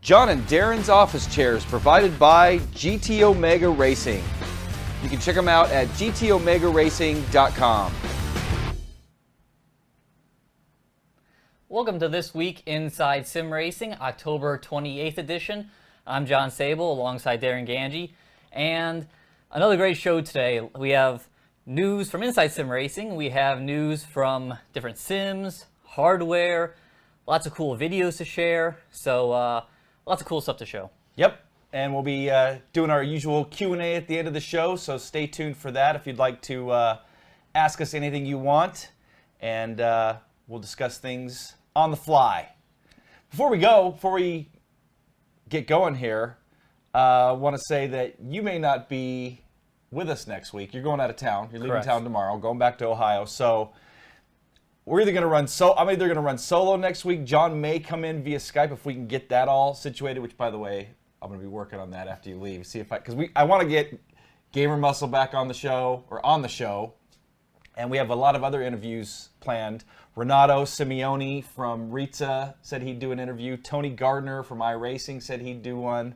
John and Darin's office chairs provided by GT Omega Racing. You can check them out at gtomegaracing.com. Welcome to This Week Inside Sim Racing, October 28th edition. I'm John Sable alongside Darin Ganji. And another great show today. We have news from Inside Sim Racing. We have news from different sims, hardware, lots of cool videos to share. So lots of cool stuff to show. Yep, and we'll be doing our usual Q&A at the end of the show, so stay tuned for that if you'd like to ask us anything you want, and we'll discuss things on the fly. Before we get going here, I want to say that you may not be with us next week. You're going out of town. You're leaving Correct. town tomorrow, going back to Ohio. So we're either going to run I'm either going to run solo next week. John may come in via Skype if we can get that all situated. Which, by the way, I'm going to be working on that after you leave. See if I want to get Gamer Muscle back on the show, and we have a lot of other interviews planned. Renato Simeone from Rizza said he'd do an interview. Tony Gardner from iRacing said he'd do one.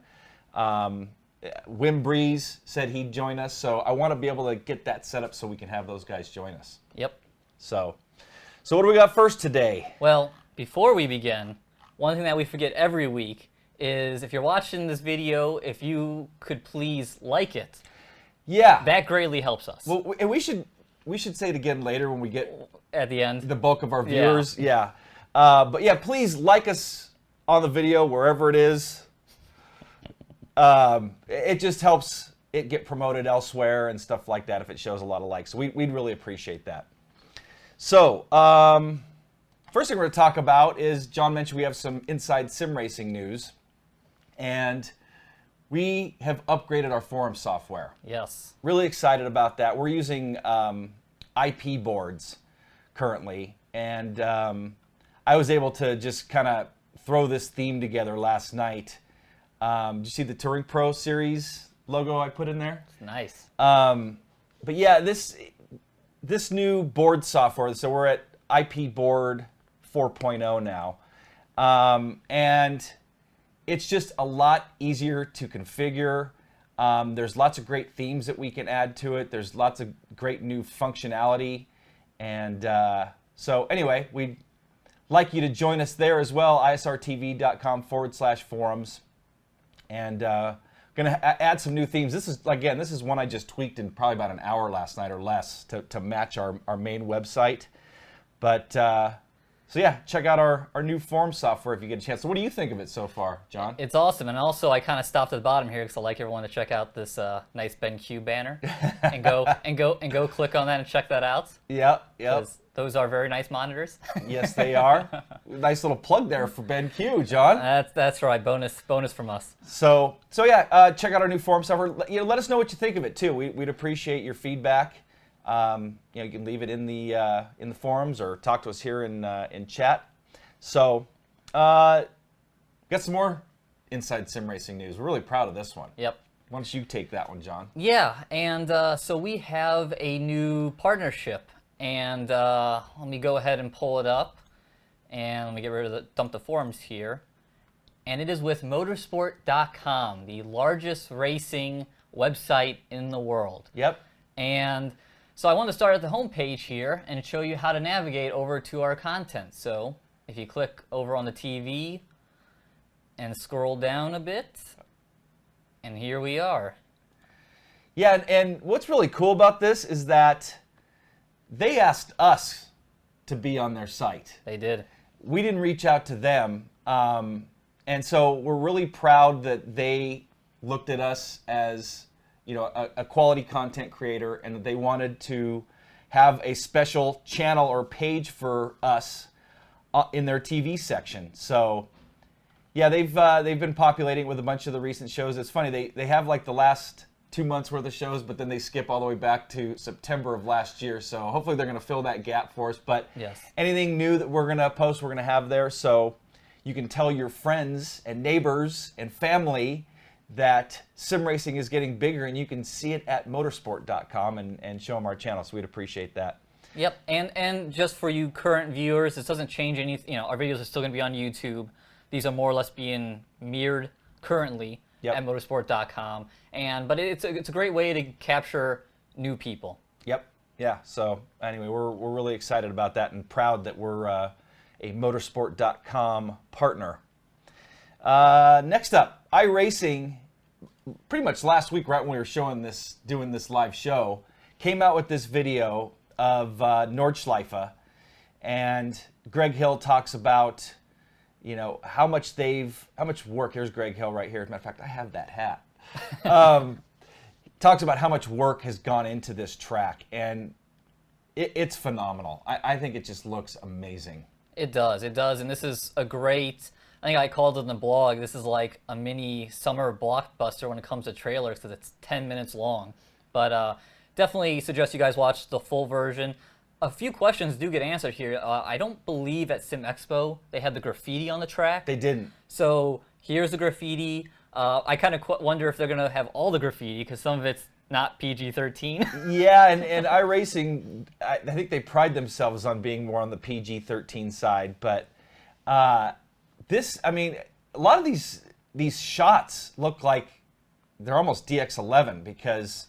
Wim Breeze said he'd join us. So I want to be able to get that set up so we can have those guys join us. Yep. So what do we got first today? Well, before we begin, one thing that we forget every week is if you're watching this video, if you could please like it. Yeah. That greatly helps us. Well, and we should say it again later when we get At the end. the bulk of our viewers. Yeah. But yeah, please like us on the video wherever it is. It just helps it get promoted elsewhere and stuff like that if it shows a lot of likes. So we'd really appreciate that. So, first thing we're going to talk about is, John mentioned we have some inside sim racing news. And we have upgraded our forum software. Yes. Really excited about that. We're using IP boards currently. And I was able to just kind of throw this theme together last night. Did you see the Touring Pro Series logo I put in there? Nice. But yeah, this new board software, so we're at IP board 4.0 now. And it's just a lot easier to configure. There's lots of great themes that we can add to it. There's lots of great new functionality. And so anyway, we'd like you to join us there as well, isrtv.com/forums. And going to add some new themes. This is one I just tweaked in probably about an hour last night or less to match our main website. But so yeah, check out our new forum software if you get a chance. So what do you think of it so far, John? It's awesome. And also, I kind of stopped at the bottom here because I'd like everyone to check out this nice BenQ banner and go click on that and check that out. Yep. Those are very nice monitors. Yes, they are. Nice little plug there for BenQ, John. That's right. Bonus from us. So yeah, check out our new forum software. Let us know what you think of it too. We'd appreciate your feedback. You can leave it in the forums or talk to us here in chat. So, got some more inside sim racing news. We're really proud of this one. Yep. Why don't you take that one, John? Yeah, and so we have a new partnership, and let me go ahead and pull it up, and let me get rid of dump the forums here, and it is with Motorsport.com, the largest racing website in the world. Yep. And so I want to start at the home page here and show you how to navigate over to our content. So if you click over on the TV and scroll down a bit, and here we are. Yeah, and what's really cool about this is that they asked us to be on their site. They did. We didn't reach out to them. And so we're really proud that they looked at us as a quality content creator, and that they wanted to have a special channel or page for us in their TV section. So, yeah, they've been populating with a bunch of the recent shows. It's funny, they have like the last 2 months worth of shows, but then they skip all the way back to September of last year. So hopefully they're going to fill that gap for us. But yes, anything new that we're going to post, we're going to have there. So you can tell your friends and neighbors and family that sim racing is getting bigger, and you can see it at motorsport.com and show them our channel. So we'd appreciate that. Yep, and just for you current viewers, this doesn't change any. Our videos are still going to be on YouTube. these are more or less being mirrored currently at motorsport.com. But it's a great way to capture new people. Yep. Yeah. So anyway, we're really excited about that and proud that we're a motorsport.com partner. Next up, iRacing, pretty much last week, right when we were doing this live show, came out with this video of Nordschleife, and Greg Hill talks about, how much work. Here's Greg Hill right here. As a matter of fact, I have that hat. Talks about how much work has gone into this track, and it's phenomenal. I think it just looks amazing. It does, and this is a great, I think I called it in the blog, this is like a mini summer blockbuster when it comes to trailers because it's 10 minutes long. But definitely suggest you guys watch the full version. A few questions do get answered here. I don't believe at Sim Expo they had the graffiti on the track. They didn't. So here's the graffiti. I kind of wonder if they're going to have all the graffiti because some of it's not PG-13. Yeah, and iRacing, I think they pride themselves on being more on the PG-13 side. But a lot of these shots look like they're almost DX11 because,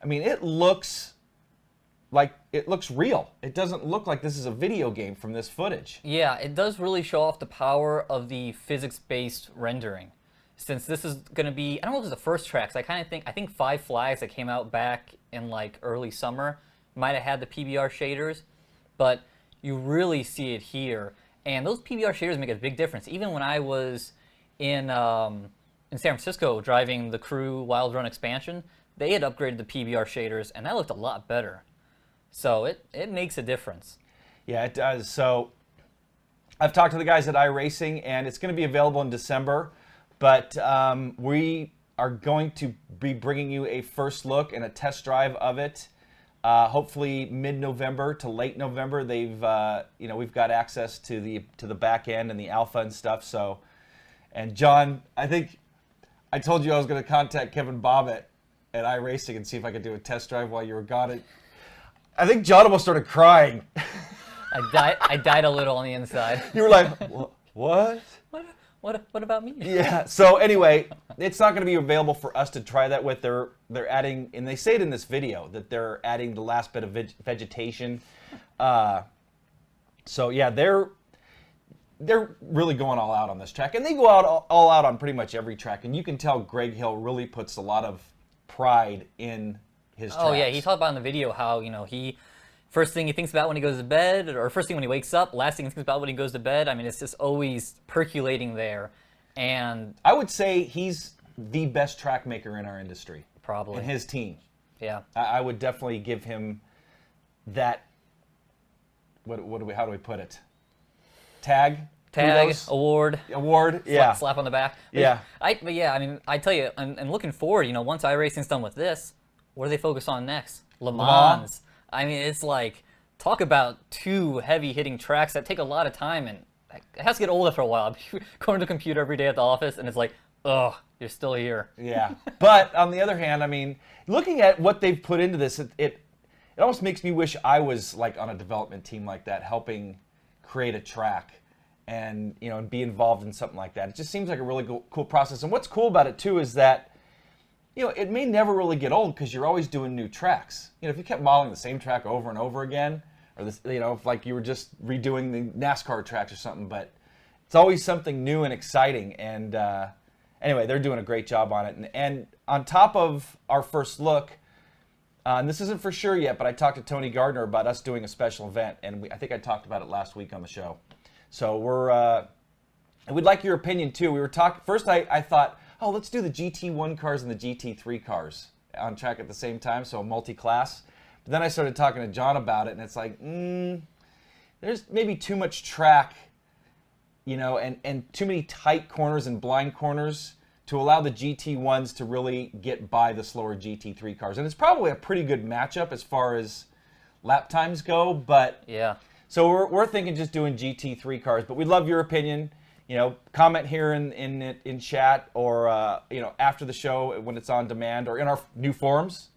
it looks real. It doesn't look like this is a video game from this footage. Yeah, it does really show off the power of the physics-based rendering. Since this is going to be, I don't know if it's the first tracks, I think Five Flags that came out back in like early summer might have had the PBR shaders, but you really see it here. And those PBR shaders make a big difference. Even when I was in San Francisco driving the Crew Wild Run expansion, they had upgraded the PBR shaders, and that looked a lot better. So it makes a difference. Yeah, it does. So I've talked to the guys at iRacing, and it's going to be available in December. But we are going to be bringing you a first look and a test drive of it. Hopefully mid-November to late November. We've got access to the back end and the alpha and stuff. So, and John, I think I told you I was going to contact Kevin Bobbitt at iRacing and see if I could do a test drive while you were gone. I think John almost started crying. I died a little on the inside. You were like, what? What about me? Yeah. So anyway, it's not going to be available for us to try that with. They're adding, and they say it in this video that they're adding the last bit of vegetation. So yeah, they're really going all out on this track, and they go out all out on pretty much every track. And you can tell Greg Hill really puts a lot of pride in his tracks. Oh yeah, he talked about in the video how he. First thing he thinks about when he goes to bed, or first thing when he wakes up, last thing he thinks about when he goes to bed. It's just always percolating there. And I would say he's the best track maker in our industry. Probably. And his team. Yeah. I would definitely give him that, how do we put it? Tag? Kudos? Award, yeah. Slap on the back. Yeah. I tell you, and looking forward, once iRacing's done with this, what do they focus on next? Le Mans. It's like, talk about two heavy-hitting tracks that take a lot of time, and it has to get old after a while. Going to the computer every day at the office, and it's like, ugh, you're still here. Yeah. But on the other hand, looking at what they've put into this, it almost makes me wish I was like on a development team like that, helping create a track and and be involved in something like that. It just seems like a really cool process. And what's cool about it too is that it may never really get old because you're always doing new tracks. If you kept modeling the same track over and over again, or this, if like you were just redoing the NASCAR tracks or something, but it's always something new and exciting. And anyway, they're doing a great job on it. And on top of our first look, and this isn't for sure yet, but I talked to Tony Gardner about us doing a special event, and I think I talked about it last week on the show. So we'd like your opinion too. We were talking first. I thought, oh, let's do the GT1 cars and the GT3 cars on track at the same time, so a multi-class. But then I started talking to John about it, and it's like, there's maybe too much track, and too many tight corners and blind corners to allow the GT1s to really get by the slower GT3 cars. And it's probably a pretty good matchup as far as lap times go, but yeah. So we're thinking just doing GT3 cars, but we'd love your opinion. Comment here in chat, or after the show when it's on demand, or in our new forums.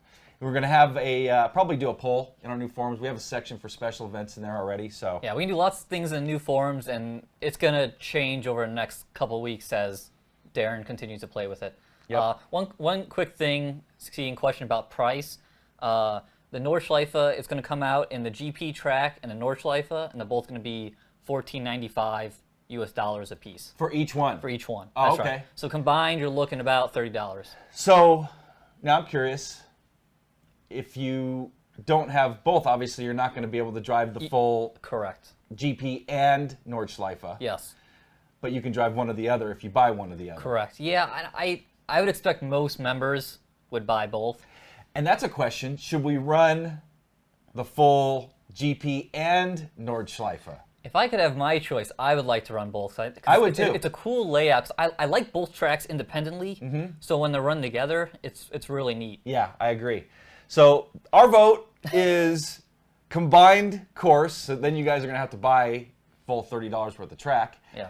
We're going to have a probably do a poll in our new forums. We have a section for special events in there already. So Yeah, we can do lots of things in new forums, and it's going to change over the next couple of weeks as Darin continues to play with it. Yep. One quick thing, seeing question about price. The Nordschleife is going to come out in the GP track and the Nordschleife, and they're both going to be $14.95 US a piece. for each one. For each one. Oh, That's okay. Right. So combined, you're looking about $30. So now I'm curious. If you don't have both, obviously you're not going to be able to drive the full Correct. GP and Nordschleife. Yes. But you can drive one or the other if you buy one or the other. Correct. Yeah, I would expect most members would buy both. And that's a question. Should we run the full GP and Nordschleife? If I could have my choice, I would like to run both. I would too. It's a cool layout. I like both tracks independently, so when they're run together, it's really neat. Yeah, I agree. So our vote is combined course. So then you guys are going to have to buy full $30 worth of track Yeah.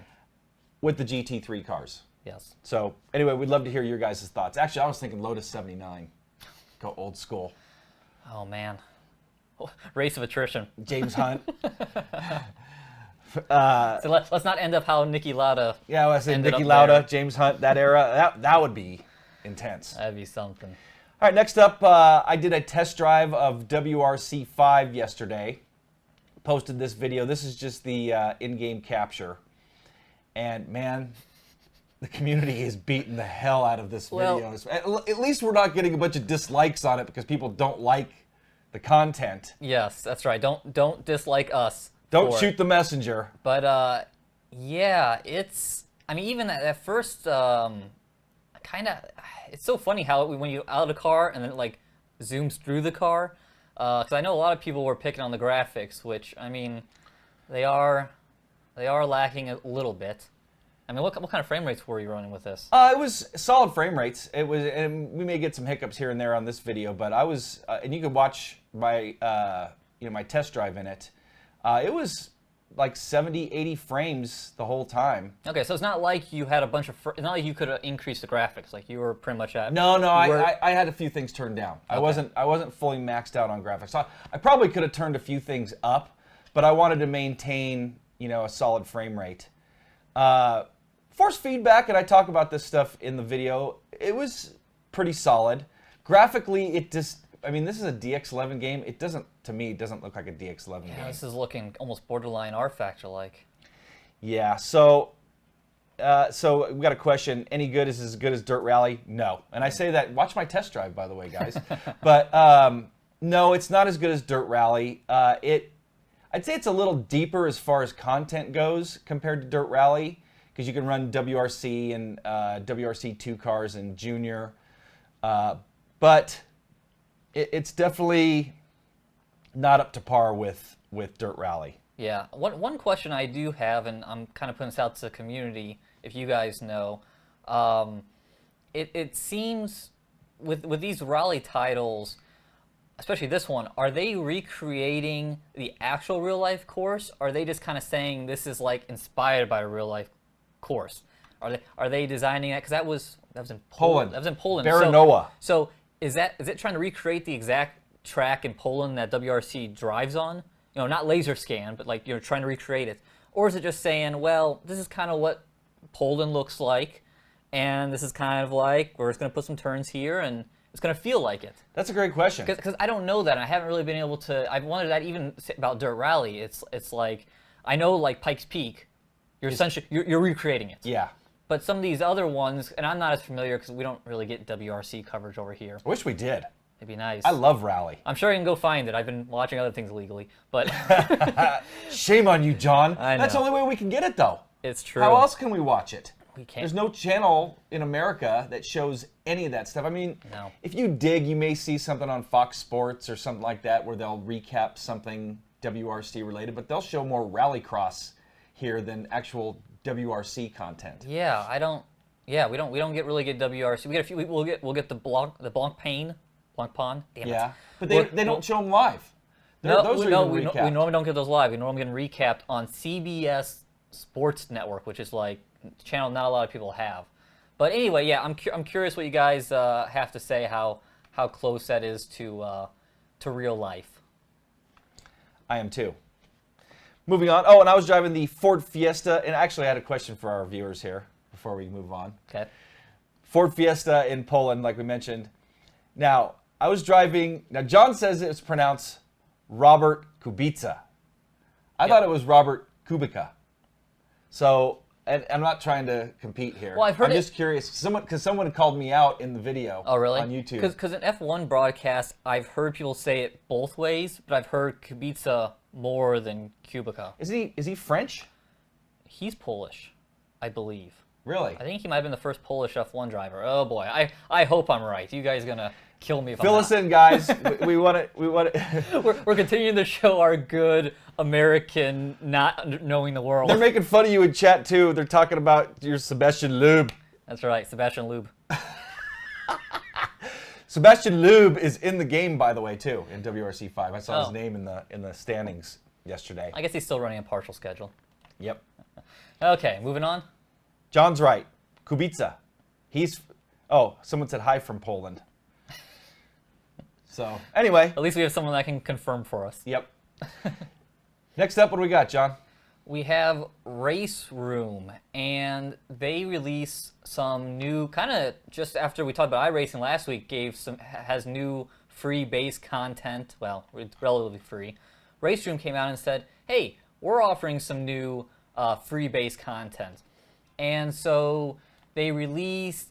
with the GT3 cars. Yes. So anyway, we'd love to hear your guys' thoughts. Actually, I was thinking Lotus 79. Go old school. Oh man. Race of attrition. James Hunt. So let's not end up how Niki Lauda. Yeah, I said ended Niki up Lauda, there. James Hunt, that era. That would be intense. That'd be something. All right, next up, I did a test drive of WRC5 yesterday. Posted this video. This is just the in-game capture. And man, the community is beating the hell out of this video. At least we're not getting a bunch of dislikes on it because people don't like the content. Yes, that's right. Don't dislike us. Don't for shoot it. the messenger. But yeah, I mean, even at first, kind of, it's so funny how when you out of the car and then it like zooms through the car. Because I know a lot of people were picking on the graphics, which I mean, they are lacking a little bit. I mean, what kind of frame rates were you running with this? It was solid frame rates. It was, and we may get some hiccups here and there on this video, but I was, and you could watch my, my test drive in it. It was like 70, 80 frames the whole time. Okay, so it's not like you had a bunch of, it's not like you could increase the graphics. Like you were pretty much at. No, I had a few things turned down. Okay. I wasn't fully maxed out on graphics. So I probably could have turned a few things up, but I wanted to maintain, a solid frame rate. Force feedback, and I talk about this stuff in the video, it was pretty solid. Graphically, it just, I mean, this is a DX11 game. It doesn't, to me, it doesn't look like a DX11 game. This is looking almost borderline R Factor like. Yeah, so we got a question. Any good is as good as Dirt Rally? No. And I say that, watch my test drive, by the way, guys. But no, it's not as good as Dirt Rally. I'd say it's a little deeper as far as content goes compared to Dirt Rally, because you can run WRC and WRC2 cars and Junior. But it's definitely not up to par with Dirt Rally. Yeah. One question I do have, and I'm kind of putting this out to the community, if you guys know, it seems with these rally titles, especially this one, are they recreating the actual real life course? Or are they just kind of saying this is like inspired by a real life course? Are they designing that? Because that was in Poland. That was in Poland. Baranoa. So is it trying to recreate the exact track in Poland that WRC drives on? Not laser scan, but like trying to recreate it. Or is it just saying, well, this is kind of what Poland looks like, and this is kind of like we're just going to put some turns here, and it's going to feel like it. That's a great question. Because I don't know that. And I haven't really been able to. I've wondered that even about Dirt Rally. It's like I know like Pikes Peak, you're essentially you're recreating it. Yeah. But some of these other ones, and I'm not as familiar because we don't really get WRC coverage over here. I wish we did. It'd be nice. I love Rally. I'm sure you can go find it. I've been watching other things illegally, but shame on you, John. I know. That's the only way we can get it, though. It's true. How else can we watch it? We can't. There's no channel in America that shows any of that stuff. I mean, No. If you dig, you may see something on Fox Sports or something like that where they'll recap something WRC related, but they'll show more rallycross here than actual WRC content. Yeah, I don't. Yeah, we don't really get WRC. We get a few. We'll get the Blanc Pond. Damn it. Yeah, but they don't show them live. We Those are normally recapped. don't get those live. We normally get them recapped on CBS Sports Network, which is like a channel not a lot of people have. But anyway, yeah, I'm curious what you guys have to say how how close that is to real life. I am too. Moving on. Oh, and I was driving the Ford Fiesta, and actually I had a question for our viewers here before we move on. Okay. Ford Fiesta in Poland, like we mentioned. Now, I was driving. Now, John says it's pronounced Robert Kubica. I thought it was Robert Kubica. So, and I'm not trying to compete here. Well, I've heard I'm just curious. Because someone called me out in the video. Oh, really? On YouTube. Because in F1 broadcasts, I've heard people say it both ways, but I've heard Kubica more than Kubica. Is he French? He's Polish, I believe. Really? I think he might have been the first Polish F1 driver. Oh boy, I hope I'm right. You guys are gonna kill me if Fill I'm us in, guys. we want it. We're continuing to show our good American not knowing the world. They're making fun of you in chat too. They're talking about your Sebastian Loeb. That's right, Sebastian Loeb. Sebastian Loeb is in the game, by the way, too, in WRC5. I saw Oh. his name in the standings yesterday. I guess he's still running a partial schedule. Yep. Okay, moving on. John's right. Kubica. Oh, someone said hi from Poland. So, anyway. At least we have someone that can confirm for us. Yep. Next up, what do we got, John? We have Race Room, and they released some new, kind of just after we talked about iRacing last week, has new free base content. Well, it's relatively free. Race Room came out and said, hey, we're offering some new free base content. And so they released,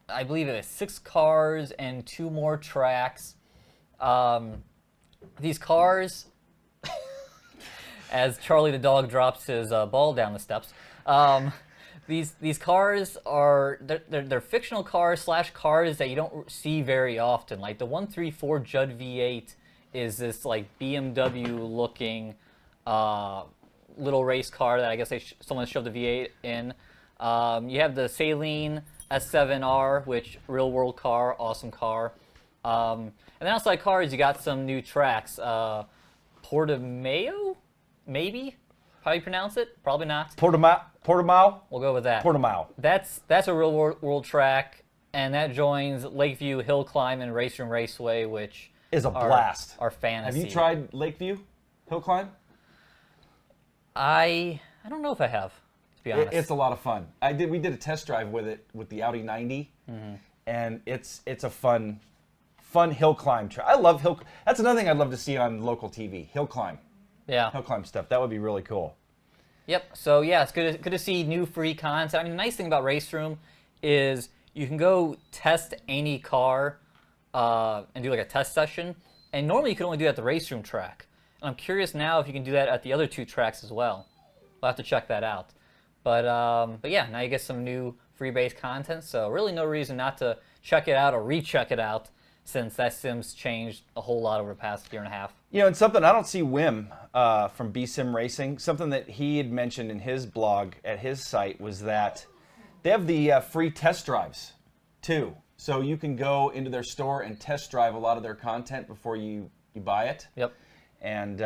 I believe it was 6 cars and 2 more tracks. These cars, as Charlie the dog drops his ball down the steps, these cars are they're fictional cars / cars that you don't see very often. Like the 134 Judd V8 is this like BMW looking little race car that I guess someone shoved a V8 in. You have the Saleen S7R, which real world car, awesome car. And then outside cars, you got some new tracks. Portimao, maybe? How do you pronounce it? Probably not. Portimao? We'll go with that. Portimao. That's a real world track, and that joins Lakeview Hill Climb and Race Room Raceway, which is a blast. Our fantasy. Have you tried Lakeview Hill Climb? I don't know if I have, to be honest. It's a lot of fun. We did a test drive with it with the Audi 90, and it's a fun hill climb track. I love hill. That's another thing I'd love to see on local TV. Hill climb. Yeah. Hill climb stuff. That would be really cool. Yep. So yeah, it's good to see new free content. I mean, the nice thing about Race Room is you can go test any car and do like a test session. And normally you can only do that at the Race Room track. And I'm curious now if you can do that at the other 2 tracks as well. We'll have to check that out. But yeah, now you get some new free base content. So really no reason not to check it out or recheck it out, since that sim's changed a whole lot over the past year and a half. You know, and something I don't see Wim from B-Sim Racing, something that he had mentioned in his blog at his site was that they have the free test drives too. So you can go into their store and test drive a lot of their content before you buy it. Yep. And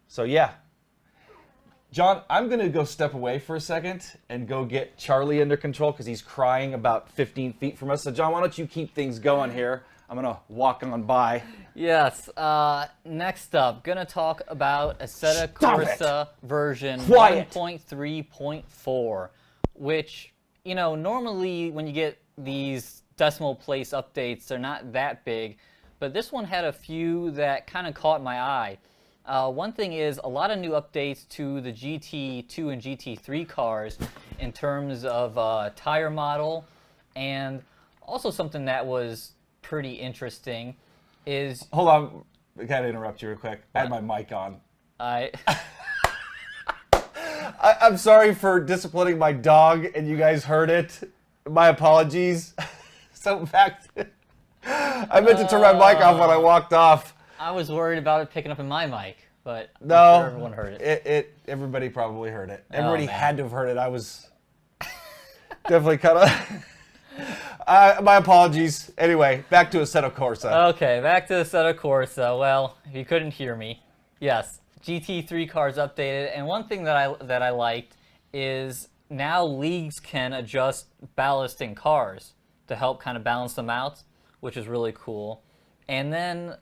so, yeah. John, I'm going to go step away for a second and go get Charlie under control because he's crying about 15 feet from us. So, John, why don't you keep things going here? I'm going to walk on by. Yes. Next up, going to talk about Assetto Corsa version Quiet. 1.3.4, which, you know, normally when you get these decimal place updates, they're not that big. But this one had a few that kind of caught my eye. One thing is a lot of new updates to the GT2 and GT3 cars in terms of tire model, and also something that was pretty interesting is... Hold on. I got to interrupt you real quick. I had my mic on. I'm sorry for disciplining my dog and you guys heard it. My apologies. So back to... I meant to turn my mic off when I walked off. I was worried about it picking up in my mic, but No, I'm sure everyone heard it. Everybody probably heard it. Everybody man. had to have heard it. I was definitely kind of... my apologies. Anyway, back to Assetto Corsa. Okay, back to Assetto Corsa. Well, if you couldn't hear me, yes, GT3 cars updated, and one thing that I liked is now leagues can adjust ballast in cars to help kind of balance them out, which is really cool. And then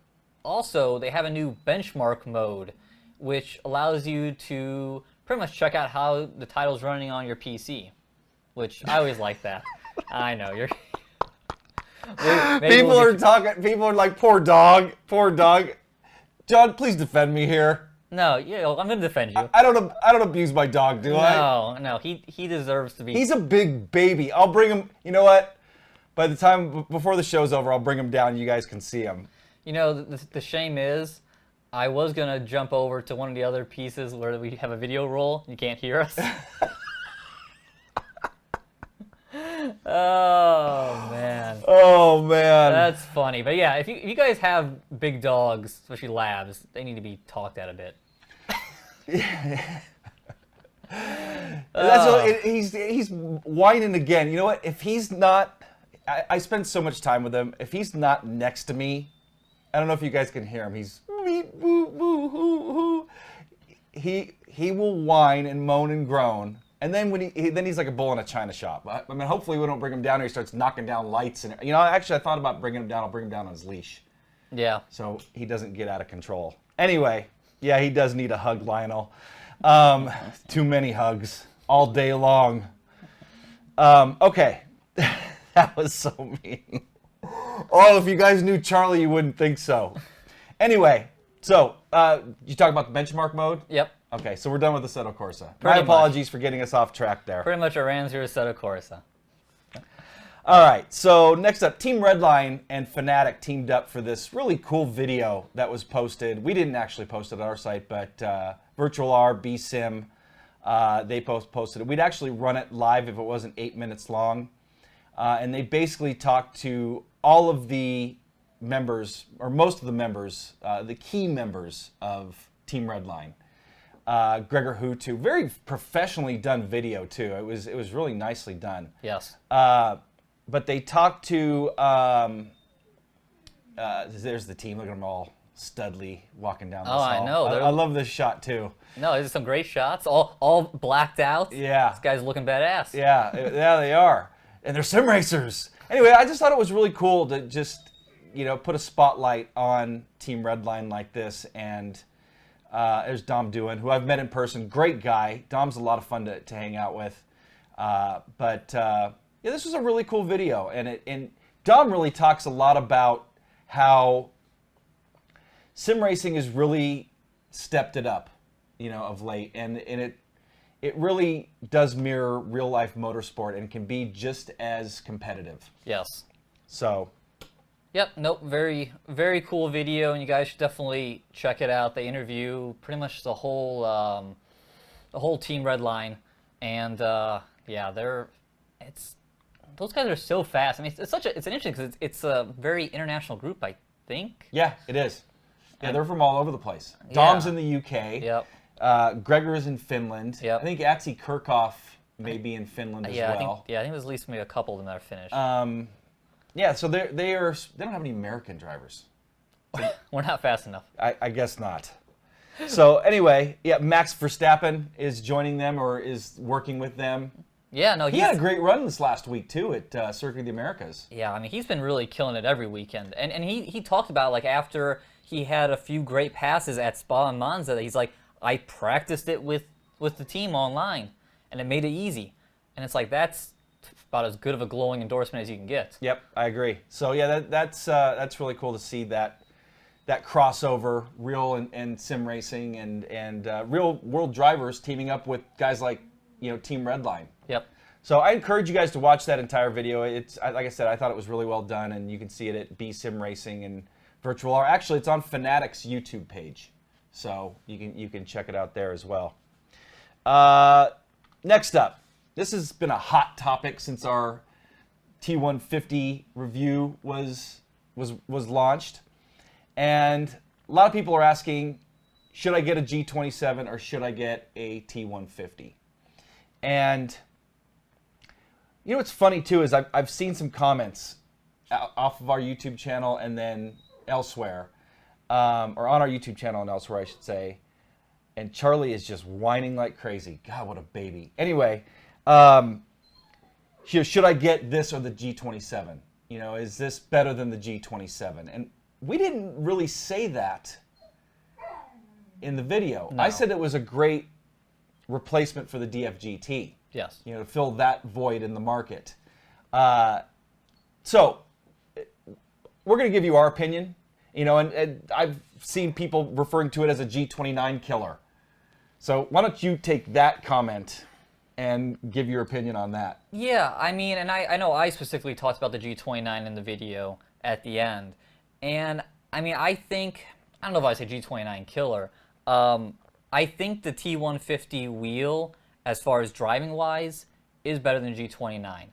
also they have a new benchmark mode, which allows you to pretty much check out how the title's running on your PC, which I always like that. I know you're. People are like, poor dog. John, please defend me here. No, I'm gonna defend you. I don't abuse my dog, do I? No, he deserves to be. He's a big baby. I'll bring him. You know what? By the time before the show's over, I'll bring him down. You guys can see him. You know, the shame is, I was gonna jump over to one of the other pieces where we have a video roll. You can't hear us. Oh man. That's funny. But yeah, if you guys have big dogs, especially labs, they need to be talked at a bit. He's whining again. You know what? If he's not, I spend so much time with him. If he's not next to me, I don't know if you guys can hear him. He's he will whine and moan and groan. And then then he's like a bull in a china shop. I mean, hopefully we don't bring him down here. He starts knocking down lights and Actually, I thought about bringing him down. I'll bring him down on his leash. Yeah. So he doesn't get out of control. Anyway, yeah, he does need a hug, Lionel. Too many hugs all day long. Okay, that was so mean. Oh, if you guys knew Charlie, you wouldn't think so. Anyway, so you talk about the benchmark mode? Yep. Okay, so we're done with the Assetto Corsa. Pretty My apologies for getting us off track there. Pretty much I ran through Assetto Corsa. All right, so next up, Team Redline and Fanatec teamed up for this really cool video that was posted. We didn't actually post it on our site, but Virtual R, BSim, they posted it. We'd actually run it live if it wasn't 8 minutes long. And they basically talked to all of the members, or most of the members, the key members of Team Redline. Gregor Hutu, very professionally done video too. It was really nicely done. Yes. But they talked to there's the team. Look at them all studly walking down this hall. I know. I love this shot too. No, these are some great shots. All blacked out. Yeah. This guy's looking badass. Yeah, they are, and they're sim racers. Anyway, I just thought it was really cool to just put a spotlight on Team Redline like this. And there's Dom Doohan, who I've met in person. Great guy. Dom's a lot of fun to hang out with. Yeah, this was a really cool video, and Dom really talks a lot about how sim racing has really stepped it up, of late, and it really does mirror real life motorsport and can be just as competitive. Yes. So. Yep. Nope. Very, very cool video, and you guys should definitely check it out. They interview pretty much the whole Team Redline, and yeah, those guys are so fast. I mean, it's an interesting because it's a very international group, I think. Yeah, it is. Yeah, they're from all over the place. Dom's in the UK. Yep. Gregor is in Finland. Yep. I think Atsi Kirchhoff may be in Finland as well. I think there's at least maybe a couple of them that are Finnish. Yeah, so they don't have any American drivers. We're not fast enough. I guess not. So anyway, yeah, Max Verstappen is joining them or is working with them. Yeah, no, he had a great run this last week too at Circuit of the Americas. Yeah, I mean, he's been really killing it every weekend, and he talked about, like, after he had a few great passes at Spa and Monza, he's like, I practiced it with the team online, and it made it easy, and it's like that's about as good of a glowing endorsement as you can get. Yep, I agree. So yeah, that's really cool to see that crossover, real and sim racing and real world drivers teaming up with guys like Team Redline. Yep. So I encourage you guys to watch that entire video. It's like I said, I thought it was really well done, and you can see it at BSim Racing and Virtual R. Actually, it's on Fanatec's YouTube page, so you can check it out there as well. Next up, this has been a hot topic since our T150 review was launched, and a lot of people are asking, should I get a G27 or should I get a T150? And what's funny too is I've seen some comments off of our YouTube channel and then elsewhere, or on our YouTube channel and elsewhere, I should say. And Charlie is just whining like crazy. God, what a baby. Anyway, should I get this or the G27? Is this better than the G27? And we didn't really say that in the video. No. I said it was a great replacement for the DFGT. Yes. You know, to fill that void in the market. So we're going to give you our opinion. You know, and I've seen people referring to it as a G29 killer. So why don't you take that comment and give your opinion on that? Yeah, I mean, and I know I specifically talked about the G29 in the video at the end. And, I mean, I don't know if I say G29 killer. I think the T150 wheel, as far as driving-wise, is better than G29.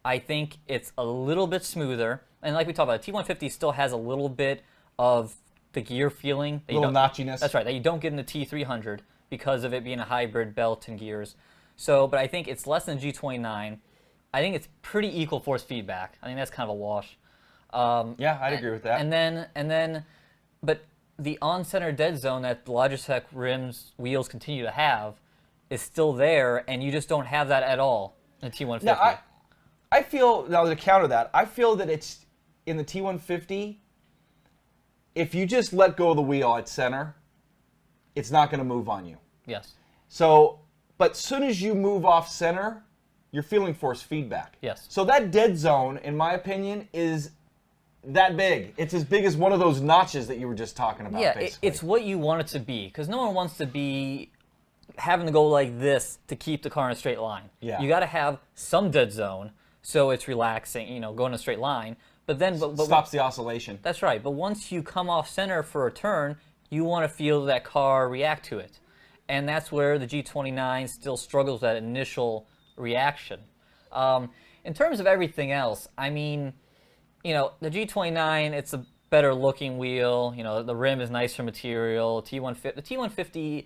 I think it's a little bit smoother. And like we talked about, the T150 still has a little bit of the gear feeling. A little notchiness. That's right, that you don't get in the T300 because of it being a hybrid belt and gears. So, but I think it's less than G29. I think it's pretty equal force feedback. I think that's kind of a wash. Yeah, I'd agree with that. And then, but the on-center dead zone that the Logitech rims wheels continue to have is still there, and you just don't have that at all in the T150. Now, I feel, now to counter that, I feel that it's in the T150, if you just let go of the wheel at center, it's not going to move on you. Yes. So, but as soon as you move off center, you're feeling force feedback. Yes. So that dead zone, in my opinion, is that big. It's as big as one of those notches that you were just talking about, Yeah, basically. it's what you want it to be, because no one wants to be having to go like this to keep the car in a straight line. Yeah. You got to have some dead zone so it's relaxing, you know, going in a straight line. But then, but stops the oscillation. That's right. But once you come off center for a turn, you want to feel that car react to it. And that's where the G29 still struggles with that initial reaction. In terms of everything else, I mean, you know, the G29, it's a better looking wheel. You know, the rim is nicer material. The T150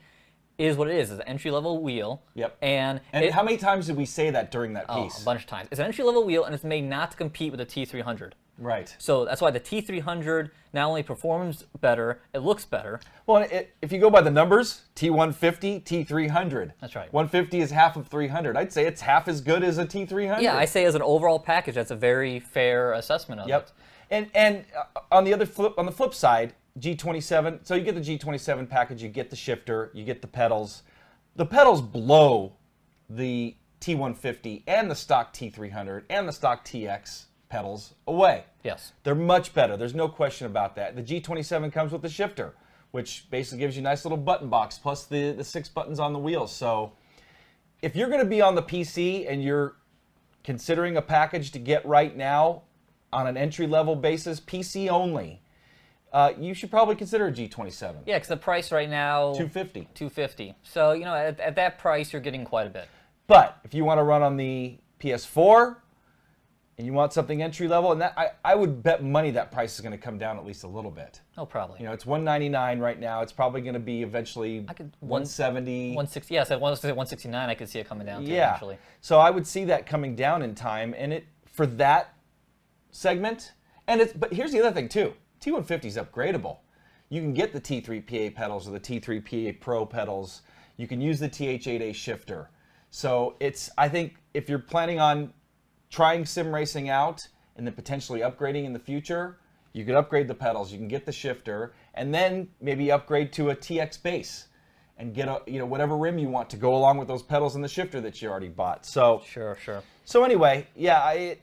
is what it is. It's an entry-level wheel. Yep. And how many times did we say that during that piece? A bunch of times. It's an entry-level wheel, and it's made not to compete with the T300. Right. So that's why the T300 not only performs better, it looks better. Well, if you go by the numbers, T150, T300. That's right. 150 is half of 300. I'd say it's half as good as a T300. Yeah, I say as an overall package, that's a very fair assessment of it. And on the flip side, G27. So you get the G27 package, you get the shifter, you get the pedals. The pedals blow the T150 and the stock T300 and the stock TX pedals away. Yes. They're much better. There's no question about that. The G27 comes with the shifter, which basically gives you a nice little button box, plus the 6 buttons on the wheels. So if you're going to be on the PC and you're considering a package to get right now on an entry-level basis, PC only, you should probably consider a G27. Yeah, because the price right now... $250. $250. So, you know, at that price, you're getting quite a bit. But if you want to run on the PS4 and you want something entry level, and that I would bet money that price is going to come down at least a little bit. Oh, probably. You know, it's $199 right now. It's probably going to be eventually $170. 160. Yes, at 169, I could see it coming down to eventually. So I would see that coming down in time, and it for that segment. But here's the other thing too. T150 is upgradable. You can get the T3PA pedals or the T3PA Pro pedals. You can use the TH8A shifter. So I think if you're planning on trying sim racing out and then potentially upgrading in the future, you could upgrade the pedals, you can get the shifter, and then maybe upgrade to a TX base and get whatever rim you want to go along with those pedals and the shifter that you already bought. So Sure. So anyway, yeah,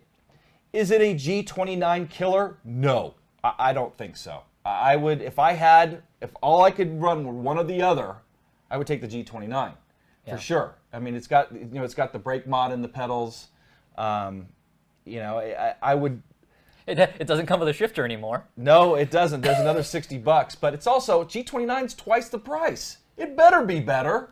is it a G29 killer? No, I don't think so. I would, if all I could run were one or the other, I would take the G29 for sure. I mean, it's got the brake mod in the pedals. I would. It doesn't come with a shifter anymore. No, it doesn't. There's another $60, but it's also G29's twice the price. It better be better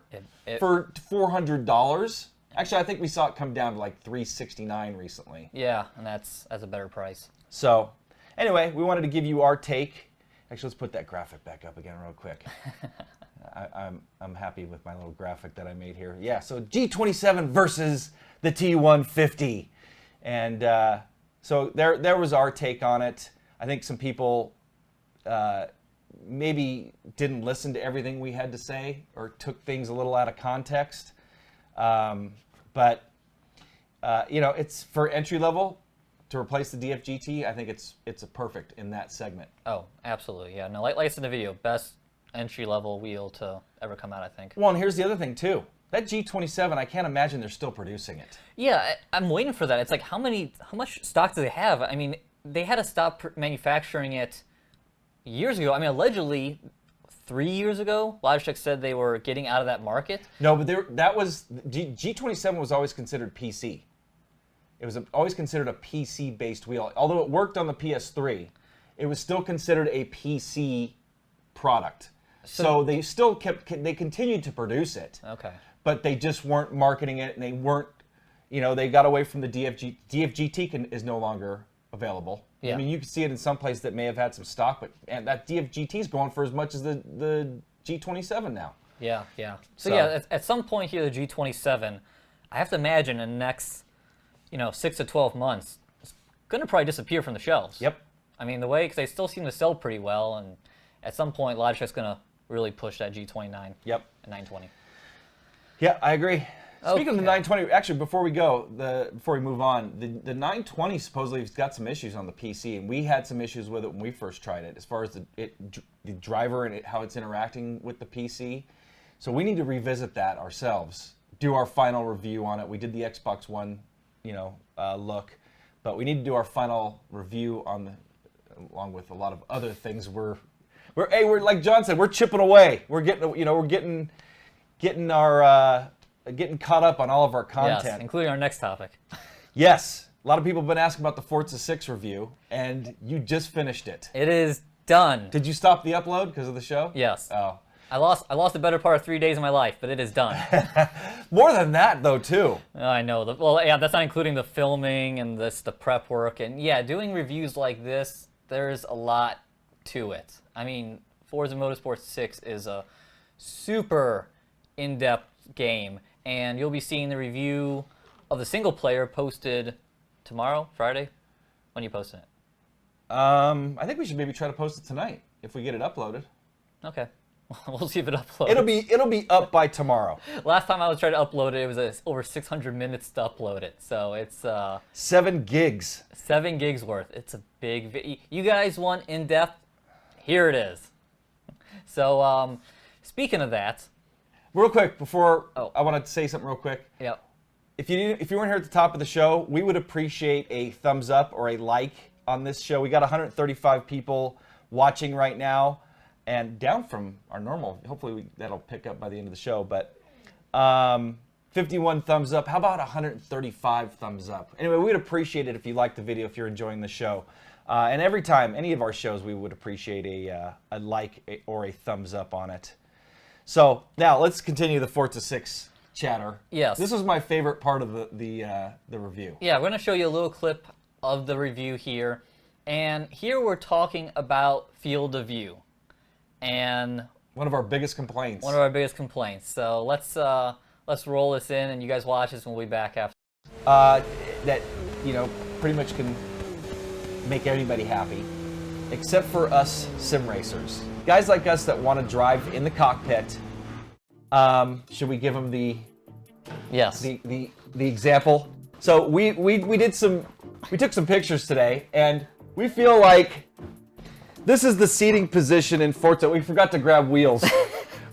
for $400. Actually, I think we saw it come down to like $369 recently. Yeah, and that's a better price. So, anyway, we wanted to give you our take. Actually, let's put that graphic back up again real quick. I'm happy with my little graphic that I made here. Yeah, so G27 versus the T150. And so there was our take on it. I think some people maybe didn't listen to everything we had to say or took things a little out of context. But it's for entry level. to replace the DFGT, I think it's a perfect in that segment. Oh, absolutely. Yeah. No, like I said in the video, best entry-level wheel to ever come out, I think. Well, and here's the other thing too. That G27, I can't imagine they're still producing it. Yeah, I'm waiting for that. It's like how much stock do they have? I mean, they had to stop manufacturing it years ago. I mean, allegedly 3 years ago, Logitech said they were getting out of that market. No, but G27 was always considered PC. It was always considered a PC-based wheel. Although it worked on the PS3, it was still considered a PC product. So they still they continued to produce it. Okay. But they just weren't marketing it, and they weren't, they got away from the DFGT is no longer available. Yeah. I mean, you can see it in some places that may have had some stock, but that DFGT is going for as much as the G27 now. Yeah, yeah. So yeah, at some point here, the G27, I have to imagine in the next, 6 to 12 months, it's going to probably disappear from the shelves. Yep. I mean, because they still seem to sell pretty well, and at some point, Logitech's going to really push that G29 Yep. and 920. Yeah, I agree. Speaking of the Okay. 920, actually, before we move on, the 920 supposedly has got some issues on the PC, and we had some issues with it when we first tried it, as far as the driver and how it's interacting with the PC. So we need to revisit that ourselves, do our final review on it. We did the Xbox One, look, but we need to do our final review on along with a lot of other things. We're like John said, we're chipping away. We're getting getting caught up on all of our content. Yes, including our next topic. Yes. A lot of people have been asking about the Forza 6 review, and you just finished it. It is done. Did you stop the upload because of the show? Yes. Oh. I lost the better part of 3 days of my life, but it is done. More than that, though, too. I know. Well, yeah, that's not including the filming and the prep work. And yeah, doing reviews like this, there's a lot to it. I mean, Forza Motorsport 6 is a super in-depth game, and you'll be seeing the review of the single player posted tomorrow, Friday. When are you posting it? I think we should maybe try to post it tonight if we get it uploaded. Okay. We'll see if it uploads. It'll be up by tomorrow. Last time I was trying to upload it, it was over 600 minutes to upload it. So it's 7 gigs. 7 gigs worth. It's a big. You guys want in depth? Here it is. So speaking of that, Real quick before I want to say something real quick. yeah, If you weren't here at the top of the show, we would appreciate a thumbs up or a like on this show. We got 135 people watching right now, and down from our normal. Hopefully that'll pick up by the end of the show. But 51 thumbs up. How about 135 thumbs up? Anyway, we'd appreciate it if you liked the video, if you're enjoying the show. And every time, any of our shows, we would appreciate a like or a thumbs up on it. So now let's continue the Forza 6 chatter. Yes. This was my favorite part of the review. yeah, we're gonna show you a little clip of the review here, and here we're talking about field of view, and One of our biggest complaints. one of our biggest complaints. So let's roll this in, and you guys watch this, and we'll be back after. That pretty much can make anybody happy, except for us sim racers. Guys like us that want to drive in the cockpit. Should we give them the Yes. the example? So we took some pictures today, and we feel like this is the seating position in Forza. We forgot to grab wheels.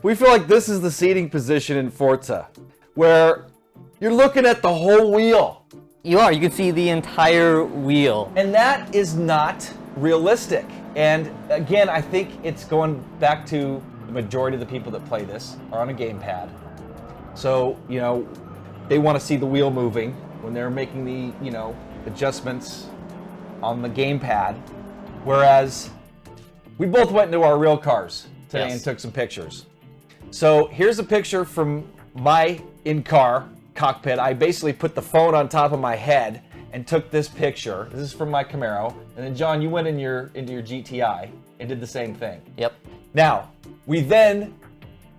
We feel like this is the seating position in Forza, where you're looking at the whole wheel. You are. You can see the entire wheel. And that is not realistic. And again, I think it's going back to the majority of the people that play this are on a gamepad. So, they want to see the wheel moving when they're making the, adjustments on the gamepad. Whereas we both went into our real cars today and took some pictures. So here's a picture from my in-car cockpit. I basically put the phone on top of my head and took this picture. This is from my Camaro. And then John, you went into your GTI and did the same thing. Yep. Now, we then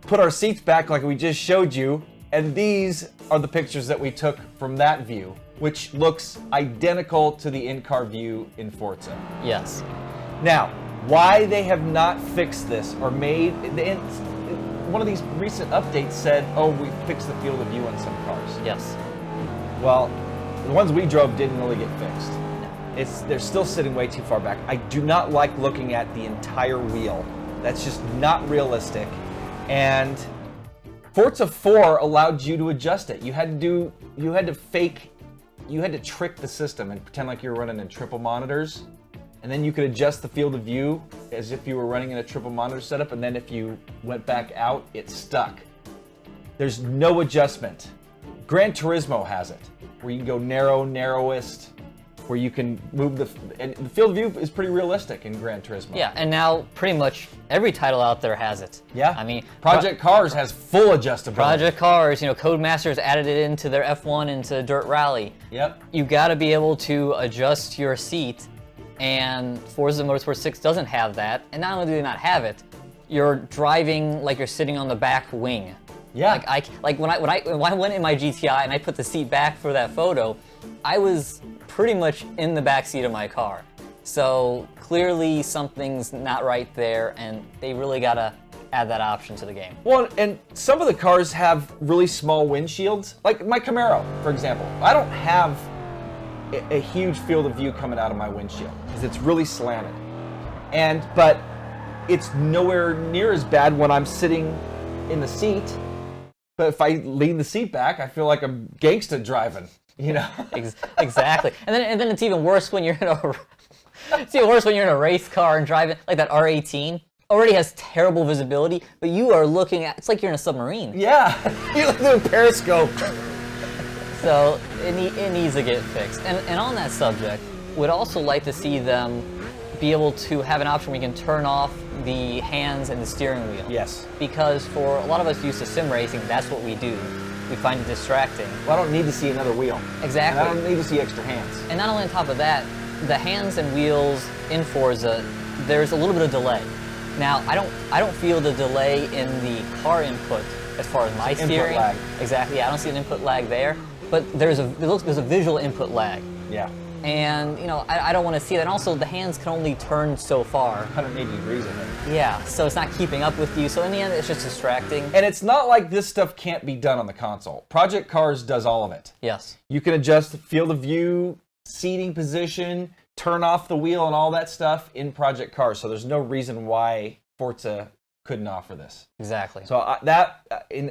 put our seats back like we just showed you, and these are the pictures that we took from that view, which looks identical to the in-car view in Forza. Yes. Now, why they have not fixed this or made... One of these recent updates said, oh, we fixed the field of view on some cars. Yes. Well, the ones we drove didn't really get fixed. they're still sitting way too far back. I do not like looking at the entire wheel. That's just not realistic. And Forza 4 allowed you to adjust it. You had to trick the system and pretend like you were running in triple monitors. And then you could adjust the field of view as if you were running in a triple monitor setup. And then if you went back out, it stuck. There's no adjustment. Gran Turismo has it, where you can go narrowest, where you can move and the field of view is pretty realistic in Gran Turismo. Yeah, and now pretty much every title out there has it. Yeah. I mean, Project Cars has full adjustability. Project Cars, Codemasters added it into their F1 into Dirt Rally. Yep. You got to be able to adjust your seat, and Forza Motorsport 6 doesn't have that. And not only do they not have it, you're driving like you're sitting on the back wing. Yeah. Like when I went in my GTI and I put the seat back for that photo, I was pretty much in the back seat of my car. So clearly something's not right there, and they really gotta add that option to the game. Well, and some of the cars have really small windshields, like my Camaro, for example. I don't have a huge field of view coming out of my windshield because it's really slanted. But it's nowhere near as bad when I'm sitting in the seat. But if I lean the seat back, I feel like I'm gangsta driving. Exactly. And then it's even worse when you're in a race car and driving like that R18. Already has terrible visibility, but you are looking at, it's like you're in a submarine. Yeah. You're looking at a periscope. So it needs to get fixed. And on that subject, would also like to see them be able to have an option where you can turn off the hands and the steering wheel. Yes. Because for a lot of us used to sim racing, that's what we do. We find it distracting. Well, I don't need to see another wheel. Exactly. And I don't need to see extra hands. And not only on top of that, the hands and wheels in Forza, there's a little bit of delay. Now, I don't feel the delay in the car input as far as my steering. Input lag. Exactly. I don't see an input lag there, but there's a visual input lag. Yeah. And I don't want to see that. And also, the hands can only turn so far. 180 degrees, I think. Yeah, so it's not keeping up with you. So in the end, it's just distracting. And it's not like this stuff can't be done on the console. Project Cars does all of it. Yes. You can adjust the field of view, seating position, turn off the wheel, and all that stuff in Project Cars. So there's no reason why Forza couldn't offer this. Exactly. So I've been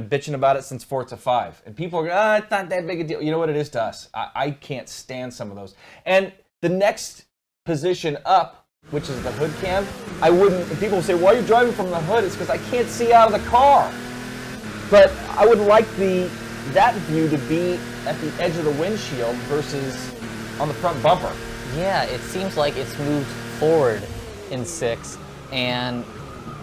bitching about it since Forza 5. And people are going, it's not that big a deal. You know what it is to us? I can't stand some of those. And the next position up, which is the hood cam, I wouldn't, and people say, why are you driving from the hood? It's because I can't see out of the car. But I would like that view to be at the edge of the windshield versus on the front bumper. Yeah, it seems like it's moved forward in 6, and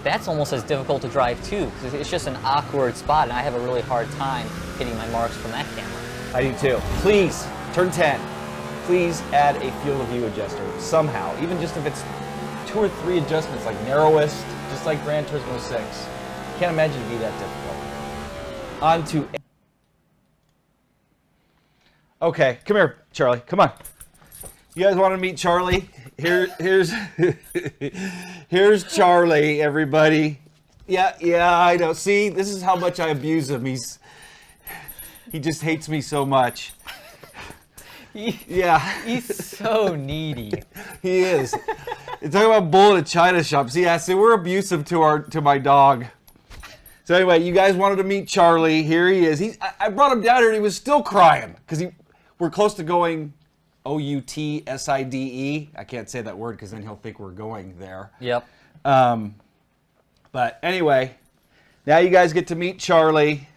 that's almost as difficult to drive too, because it's just an awkward spot, and I have a really hard time hitting my marks from that camera. I do too. Please, turn 10. Please add a field of view adjuster somehow, even just if it's 2 or 3 adjustments, like narrowest, just like Gran Turismo 6. Can't imagine it'd be that difficult. On to... Okay, come here, Charlie. Come on. You guys want to meet Charlie? Here's Charlie, everybody. Yeah, I know. See, this is how much I abuse him. He just hates me so much. He's so needy. He is. You're talking about bull at a China shop. See, we're abusive to my dog. So anyway, you guys wanted to meet Charlie. Here he is. I brought him down here and he was still crying because we're close to going OUTSIDE. I can't say that word because then he'll think we're going there. Yep. But anyway, now you guys get to meet Charlie.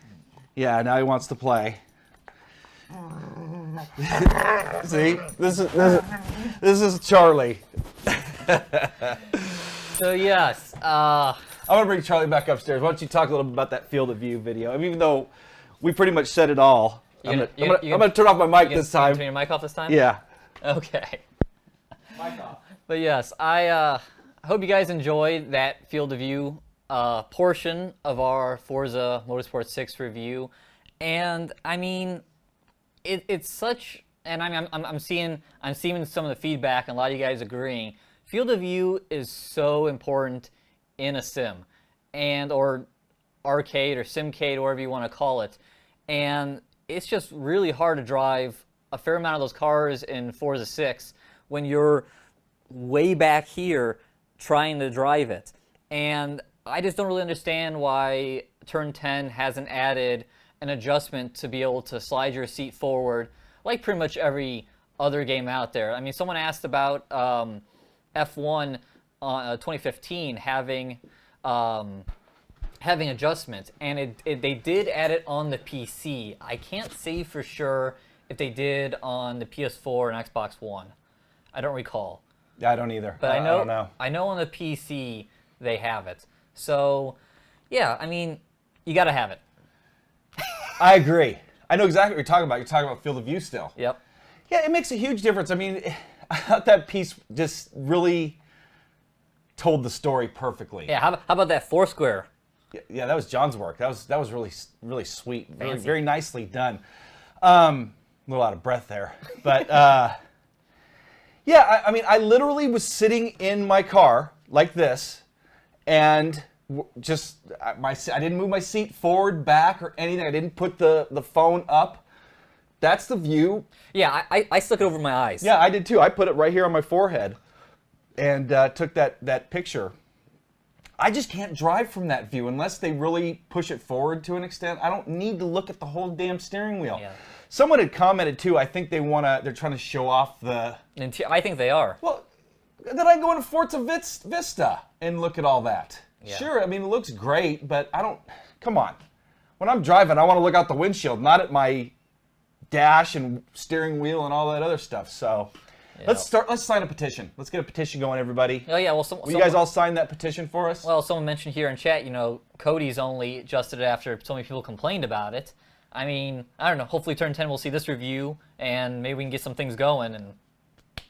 Yeah, now he wants to play. See, this is Charlie. So yes, I'm gonna bring Charlie back upstairs. Why don't you talk a little bit about that field of view video? I mean, even though we pretty much said it all. I'm gonna turn off my mic this time. Turn your mic off this time? Yeah. Okay. Mic off. But yes, I hope you guys enjoyed that field of view portion of our Forza Motorsport 6 review. And I mean, it's such, and I'm seeing some of the feedback and a lot of you guys agreeing. Field of view is so important in a sim, or arcade or simcade, or whatever you want to call it. And it's just really hard to drive a fair amount of those cars in Forza 6 when you're way back here trying to drive it. And I just don't really understand why Turn 10 hasn't added an adjustment to be able to slide your seat forward like pretty much every other game out there. I mean, someone asked about F1 2015 having adjustments, and they did add it on the PC. I can't say for sure if they did on the PS4 and Xbox One. I don't recall. Yeah, I don't either. But I don't know. I know on the PC they have it. So, yeah, I mean, you got to have it. I agree. I know exactly what you're talking about. You're talking about field of view still. Yep. Yeah, it makes a huge difference. I mean, I thought that piece just really told the story perfecly. Yeah, how about that Foursquare? Yeah, that was John's work. That was really sweet. Fancy. Very nicely done. A little out of breath there, but yeah. I mean, I literally was sitting in my car like this, and I didn't move my seat forward, back, or anything. I didn't put the phone up. That's the view. Yeah, I stuck it over my eyes. Yeah, I did too. I put it right here on my forehead, and took that picture. I just can't drive from that view unless they really push it forward to an extent. I don't need to look at the whole damn steering wheel. Yeah. Someone had commented too. I think they're trying to show off the. I think they are. Well, then I go into Forza Vista and look at all that. Yeah. Sure, I mean it looks great, but I don't. Come on, when I'm driving, I want to look out the windshield, not at my dash and steering wheel and all that other stuff. So. Yeah. Let's sign a petition. Let's get a petition going, everybody. Oh yeah, well, will you guys all sign that petition for us? Well, someone mentioned here in chat, Cody's only adjusted it after so many people complained about it. I mean, I don't know. Hopefully, Turn 10 will see this review, and maybe we can get some things going and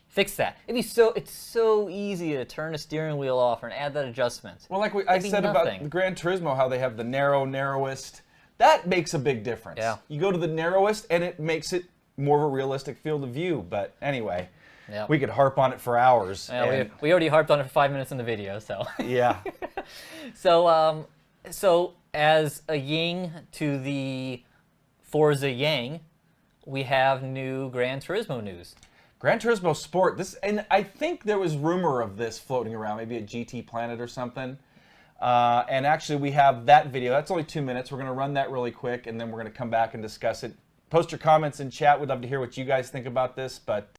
fix that. It's so easy to turn the steering wheel off and add that adjustment. Well, like I said about the Gran Turismo, how they have the narrowest. That makes a big difference. Yeah. You go to the narrowest, and it makes it more of a realistic field of view. But anyway. Yeah. We could harp on it for hours. Yeah, we already harped on it for 5 minutes in the video, so. Yeah. So as a yin to the Forza yang, we have new Gran Turismo news. Gran Turismo Sport. And I think there was rumor of this floating around, maybe at GT Planet or something. And actually, we have that video. That's only 2 minutes. We're going to run that really quick, and then we're going to come back and discuss it. Post your comments in chat. We'd love to hear what you guys think about this, but.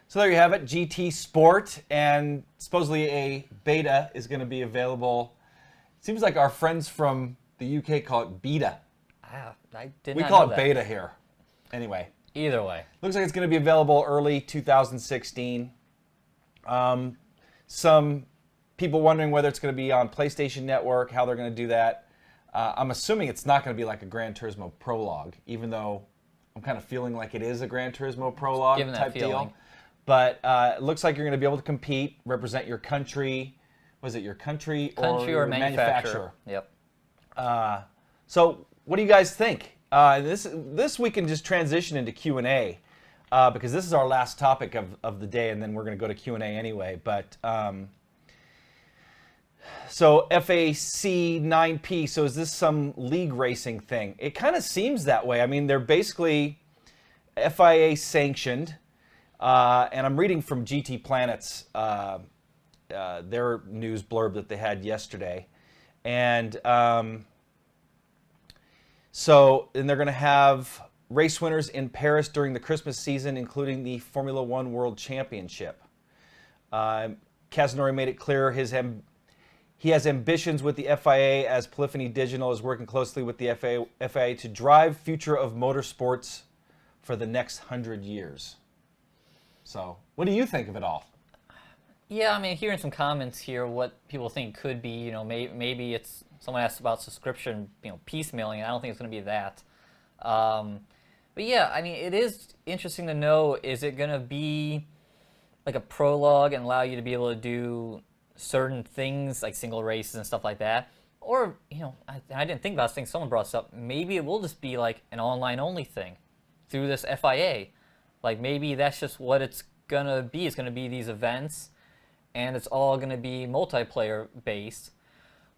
So there you have it, GT Sport, and supposedly a beta is going to be available. Seems like our friends from the UK call it beta. I did we not call know it that. beta here. Anyway. Either way. Looks like it's going to be available early 2016. Some people wondering whether it's going to be on PlayStation Network, how they're going to do that. I'm assuming it's not going to be like a Gran Turismo prologue, even though I'm kind of feeling like it is a Gran Turismo prologue type deal. But it looks like you're going to be able to compete, represent your country. Was it your country or manufacturer? Yep. So what do you guys think? This we can just transition into Q&A because this is our last topic of the day, and then we're going to go to Q&A anyway. But so FAC 9P, so is this some league racing thing? It kind of seems that way. I mean, they're basically FIA sanctioned, and I'm reading from GT Planet's their news blurb that they had yesterday. And so they're going to have race winners in Paris during the Christmas season, including the Formula One World Championship. Casanori made it clear he has ambitions with the FIA, as Polyphony Digital is working closely with the FIA to drive future of motorsports for the next 100 years. So what do you think of it all? Yeah, I mean, hearing some comments here, what people think could be, you know, maybe it's, someone asked about subscription, you know, piecemealing, and I don't think it's going to be that. But yeah, I mean, it is interesting to know, is it going to be like a prologue and allow you to be able to do certain things like single races and stuff like that? Or, you know, I didn't think about this thing, someone brought this up, maybe it will just be like an online only thing through this FIA. Like maybe that's just what it's going to be. It's going to be these events, and it's all going to be multiplayer based,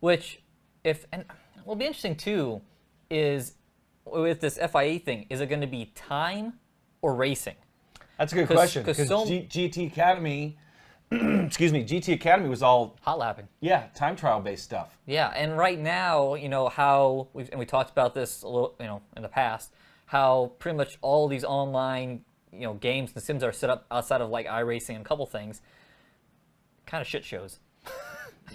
which and what'll be interesting too is with this FIA thing, is it going to be time or racing? That's a good question, because GT Academy, excuse me, GT Academy was all hot lapping. Yeah, time trial based stuff. Yeah, and right now, you know, how we talked about this a little, you know, in the past, how pretty much all these online, you know, games and sims are set up outside of like iRacing and a couple things, kind of shit shows.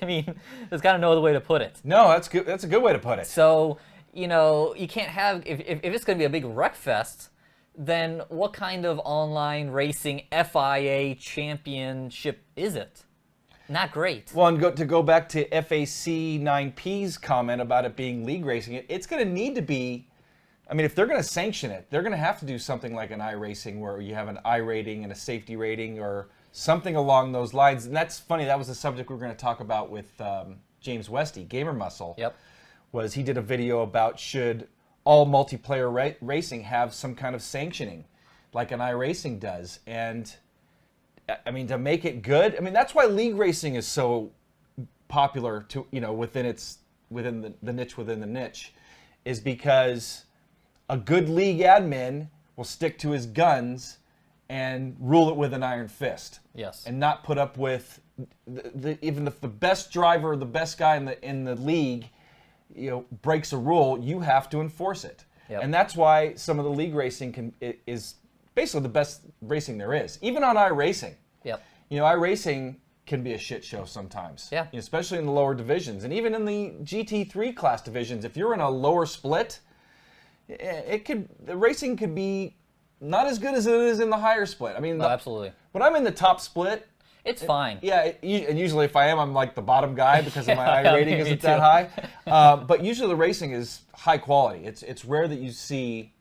I mean, there's got to no other way to put it. No, that's good. That's a good way to put it. So, you know, you can't have, if it's going to be a big wreck fest, then what kind of online racing FIA championship is it? Not great. Well, and to go back to FAC 9P's comment about it being league racing, it's going to need to be, I mean, if they're going to sanction it, they're going to have to do something like an iRacing where you have an I rating and a safety rating or something along those lines. And that's funny, that was the subject we were going to talk about with James Westy, Gamer Muscle. Yep. Was he did a video about should all multiplayer racing have some kind of sanctioning like an iRacing does. And I mean, to make it good, I mean, that's why league racing is so popular to, you know, within the niche within the niche, is because a good league admin will stick to his guns and rule it with an iron fist. Yes. And not put up with even if the best driver, the best guy in the league, you know, breaks a rule, you have to enforce it. Yep. And that's why some of the league racing is basically the best racing there is. Even on iRacing. Yep. You know, iRacing can be a shit show sometimes. Yeah. You know, especially in the lower divisions. And even in the GT3 class divisions, if you're in a lower split, the racing could be not as good as it is in the higher split. I mean, absolutely. When I'm in the top split, it's fine. Yeah, and usually if I am, I'm like the bottom guy because of my I rating isn't that high. But usually the racing is high quality. It's rare that you see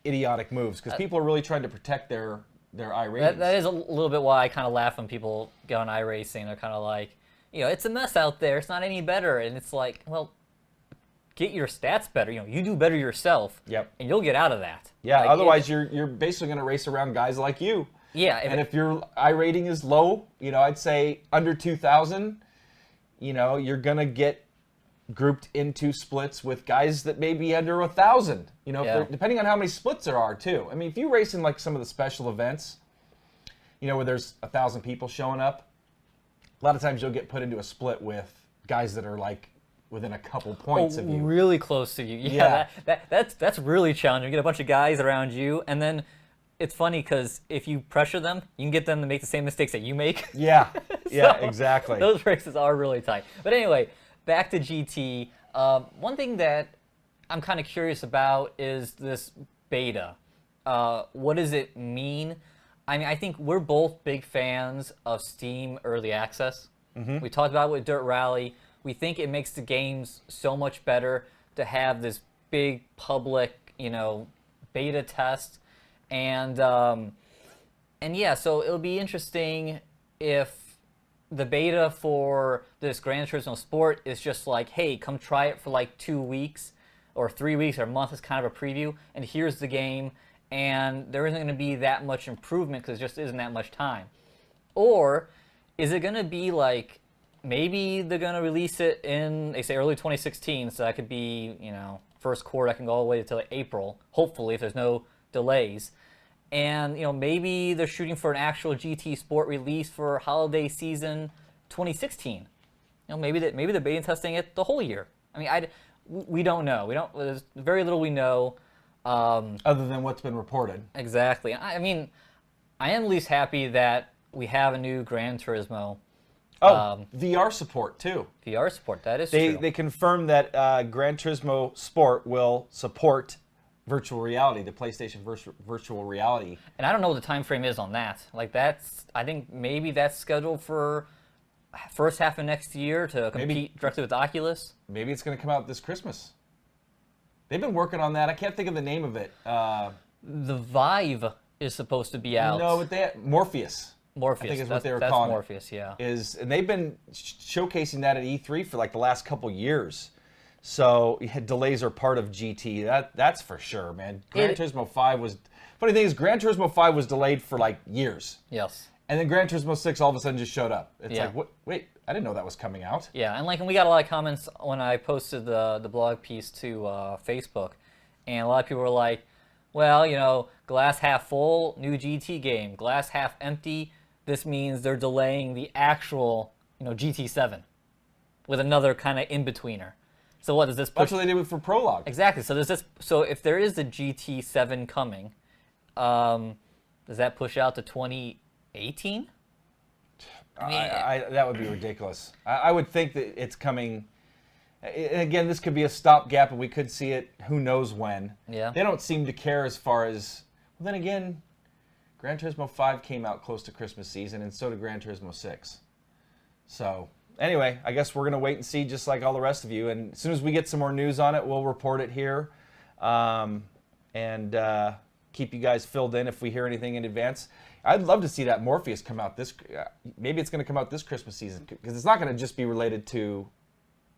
idiotic moves because people are really trying to protect their I ratings. That is a little bit why I kind of laugh when people get on iRacing. They're kind of like, you know, it's a mess out there. It's not any better. And it's like, well, get your stats better. You know, you do better yourself. Yep. And you'll get out of that. Yeah. Like, otherwise, you're basically going to race around guys like you. Yeah. And if your I rating is low, you know, I'd say under 2,000, you know, you're going to get grouped into splits with guys that may be under 1,000. You know, depending on how many splits there are, too. I mean, if you race in like some of the special events, you know, where there's 1,000 people showing up, a lot of times you'll get put into a split with guys that are like within a couple points of you. Really close to you. Yeah. That's really challenging. You get a bunch of guys around you, and then it's funny because if you pressure them, you can get them to make the same mistakes that you make. Yeah, yeah, exactly. Those races are really tight. But anyway, back to GT. One thing that I'm kind of curious about is this beta. What does it mean? I mean, I think we're both big fans of Steam Early Access. We talked about it with Dirt Rally. We think it makes the games so much better to have this big public, beta test, and yeah, so it'll be interesting if the beta for this Gran Turismo Sport is just like, hey, come try it for like 2 weeks or 3 weeks or a month as kind of a preview, and here's the game, and there isn't going to be that much improvement because there just isn't that much time. Or is it going to be like, maybe they're going to release it in, they say, early 2016, so that could be, first quarter, that can go all the way until April, hopefully, if there's no delays. And maybe they're shooting for an actual GT Sport release for holiday season 2016. Maybe they're beta testing it the whole year. I mean, we don't know. There's very little we know. Other than what's been reported. Exactly. I mean, I am at least happy that we have a new Gran Turismo. VR support too. VR support. That is true. They confirmed that Gran Turismo Sport will support virtual reality, the PlayStation virtual reality. And I don't know what the time frame is on that. I think maybe that's scheduled for first half of next year to compete directly with Oculus. Maybe it's going to come out this Christmas. They've been working on that. I can't think of the name of it. The Vive is supposed to be out. No, but Morpheus. Morpheus. I think is what they were calling it. That's Morpheus, yeah. And they've been showcasing that at E3 for like the last couple years. So delays are part of GT. That's for sure, man. Gran Turismo 5 was... Funny thing is, Gran Turismo 5 was delayed for like years. Yes. And then Gran Turismo 6 all of a sudden just showed up. It's Yeah. like, what? Wait, I didn't know that was coming out. Yeah, and we got a lot of comments when I posted the blog piece to Facebook. And a lot of people were like, well, glass half full, new GT game. Glass half empty, this means they're delaying the actual, GT7 with another kind of in-betweener. So what does this push? That's what they did for Prologue. Exactly. So So if there is a GT7 coming, does that push out to 2018? That would be ridiculous. I would think that it's coming. And again, this could be a stopgap, and we could see it who knows when. Yeah. They don't seem to care as far as. Well, then again, Gran Turismo 5 came out close to Christmas season, and so did Gran Turismo 6. So. Anyway, I guess we're going to wait and see just like all the rest of you. And as soon as we get some more news on it, we'll report it here and keep you guys filled in if we hear anything in advance. I'd love to see that Morpheus come out maybe it's going to come out this Christmas season because it's not going to just be related to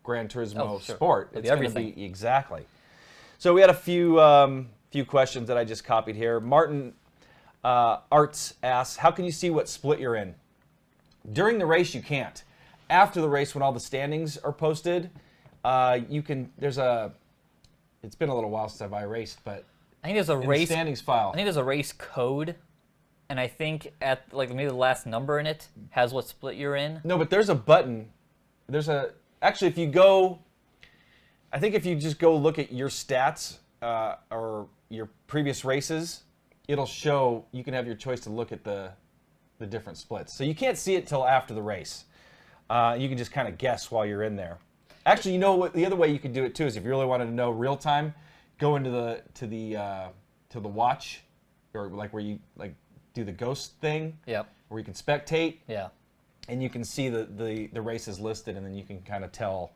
Gran Turismo Sport. It's going to be exactly. So we had a few questions that I just copied here. Martin Arts asks, how can you see what split you're in? During the race, you can't. After the race, when all the standings are posted, you can. It's been a little while since I've iRaced, but I think there's a race standings file. I think there's a race code, and I think at maybe the last number in it has what split you're in. No, but there's a button. Actually, if you go, I think if you just go look at your stats or your previous races, it'll show. You can have your choice to look at the different splits. So you can't see it till after the race. You can just kind of guess while you're in there. Actually, what the other way you could do it too is if you really wanted to know real time, go into the watch, or like where you do the ghost thing. Yep. Where you can spectate. Yeah. And you can see the races listed, and then you can kind of tell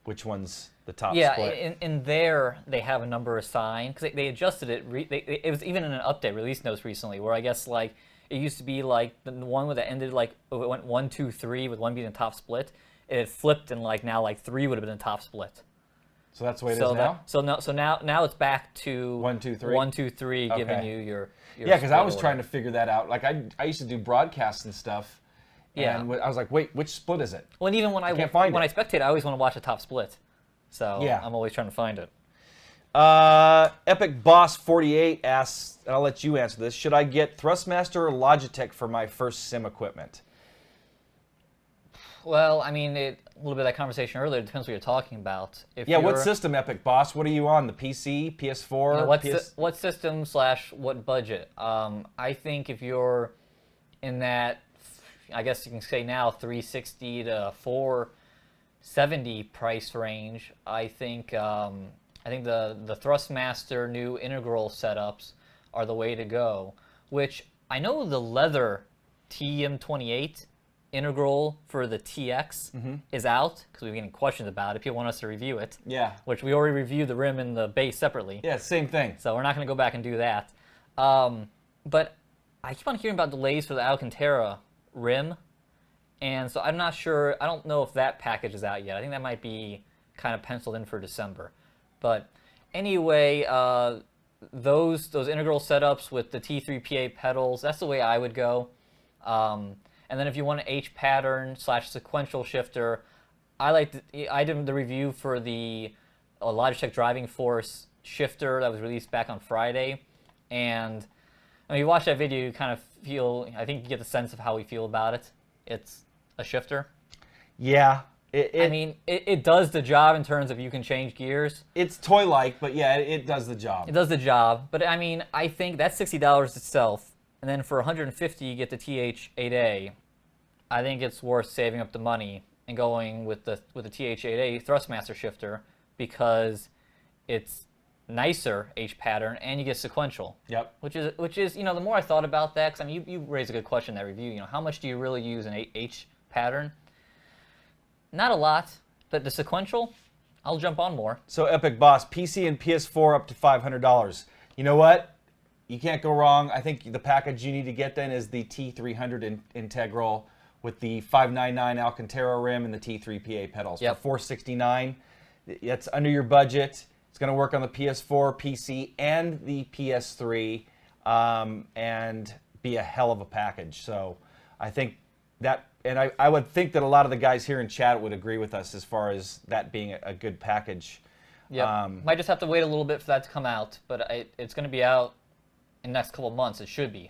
which one's the top split. Yeah, in there they have a number assigned because they adjusted it. It was even in an update release notes recently where I guess it used to be the one that ended it went 1, 2, 3 with 1 being the top split. It had flipped and now 3 would have been the top split. So that's the way it is now. So now it's back to 1, 2, 3. 1, 2, 3, giving you your yeah. Because I was trying to figure that out. I used to do broadcasts and stuff. Yeah. And I was like, wait, which split is it? Well, and even when I spectate, I always want to watch the top split. So yeah. I'm always trying to find it. Epic Boss 48 asks, and I'll let you answer this, should I get Thrustmaster or Logitech for my first sim equipment? Well, a little bit of that conversation earlier, it depends what you're talking about. What system, Epic Boss? What are you on, the PC, PS4? What system / what budget? I think if you're in that, I guess you can say now, 360 to 470 price range, I think the Thrustmaster new integral setups are the way to go, which I know the leather TM28 integral for the TX is out, because we've been getting questions about it. People want us to review it. Yeah. Which we already reviewed the rim and the base separately. Yeah, same thing. So we're not going to go back and do that. But I keep on hearing about delays for the Alcantara rim. And so I'm not sure. I don't know if that package is out yet. I think that might be kind of penciled in for December. But anyway, those integral setups with the T3PA pedals, that's the way I would go. And then if you want an H pattern / sequential shifter, I did the review for the Logitech Driving Force shifter that was released back on Friday. And when you watch that video, you kind of feel, I think you get the sense of how we feel about it. It's a shifter. Yeah. It does the job in terms of you can change gears. It's toy-like, but yeah, it does the job. It does the job. But I mean, I think that's $60 itself. And then for $150, you get the TH8A. I think it's worth saving up the money and going with the TH8A Thrustmaster shifter, because it's nicer H pattern and you get sequential. Yep. Which is the more I thought about that, because I mean you raised a good question in that review. How much do you really use an H pattern? Not a lot, but the sequential, I'll jump on more. So Epic Boss, PC and PS4 up to $500. You know what? You can't go wrong. I think the package you need to get then is the T300 Integral with the 599 Alcantara rim and the T3PA pedals. Yep. For $469, it's under your budget. It's going to work on the PS4, PC, and the PS3, and be a hell of a package. So I think that, and I would think that a lot of the guys here in chat would agree with us as far as that being a good package. Yeah, might just have to wait a little bit for that to come out, but it's going to be out in the next couple of months. It should be.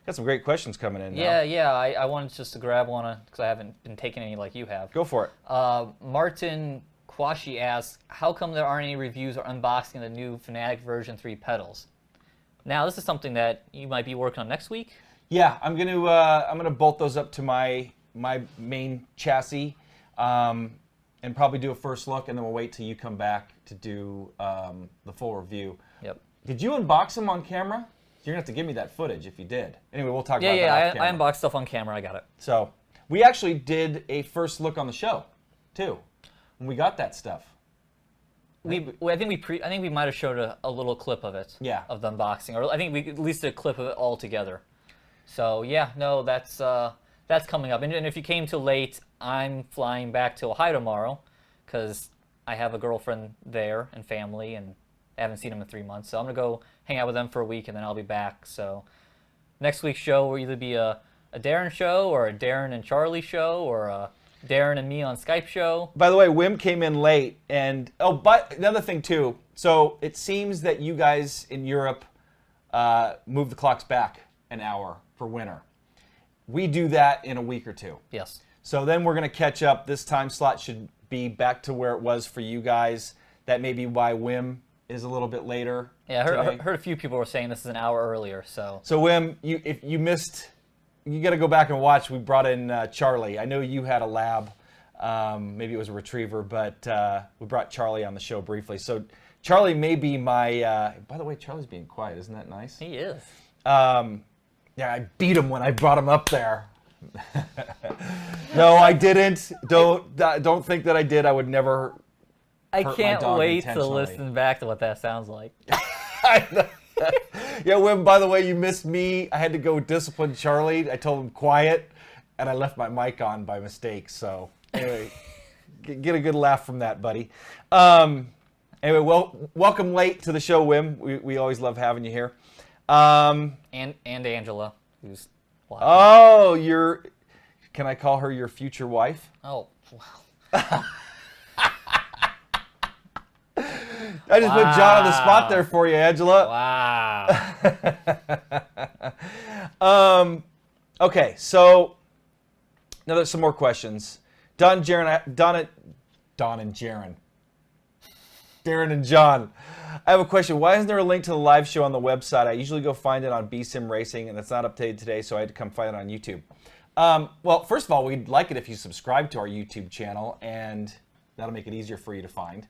Got some great questions coming in now. Yeah. I wanted just to grab one because I haven't been taking any like you have. Go for it. Martin Kwashi asks, how come there aren't any reviews or unboxing of the new Fanatec version 3 pedals? Now, this is something that you might be working on next week. Yeah, I'm gonna bolt those up to my main chassis, and probably do a first look, and then we'll wait till you come back to do the full review. Yep. Did you unbox them on camera? You're gonna have to give me that footage if you did. Anyway, we'll talk about that Yeah, off camera. I unboxed stuff on camera. I got it. So we actually did a first look on the show, too, when we got that stuff. I think we might have showed a little clip of it. Yeah. Of the unboxing, or I think we at least did a clip of it all together. So yeah, no, that's coming up. And if you came too late, I'm flying back to Ohio tomorrow, because I have a girlfriend there and family, and I haven't seen them in 3 months. So I'm gonna go hang out with them for a week, and then I'll be back. So next week's show will either be a Darin show, or a Darin and Charlie show, or a Darin and me on Skype show. By the way, Wim came in late, and but another thing too. So it seems that you guys in Europe moved the clocks back an hour for winter. We do that in a week or two. Yes. So then we're going to catch up. This time slot should be back to where it was for you guys. That may be why Wim is a little bit later. Yeah, I heard a few people were saying this is an hour earlier. So Wim, if you missed, you got to go back and watch. We brought in Charlie. I know you had a lab. Maybe it was a retriever, but we brought Charlie on the show briefly. So Charlie may be my. By the way, Charlie's being quiet. Isn't that nice? he is. Yeah, I beat him when I brought him up there. No, I didn't. Don't think that I did. I would never. I hurt my can't dog wait to intentionally. listen back to what that sounds like. Yeah, Wim, by the way, you missed me. I had to go discipline Charlie. I told him quiet, and I left my mic on by mistake. So anyway, get a good laugh from that, buddy. Anyway, welcome late to the show, Wim. We always love having you here. And Angela, who's watching. Oh, can I call her your future wife? Oh, wow. I just put John on the spot there for you, Angela. Wow. Okay, so now there's some more questions. Don and Jaron. Darin and John. I have a question. Why isn't there a link to the live show on the website? I usually go find it on BSim Racing, and it's not updated today, so I had to come find it on YouTube. Well, first of all, we'd like it if you subscribe to our YouTube channel, and that'll make it easier for you to find.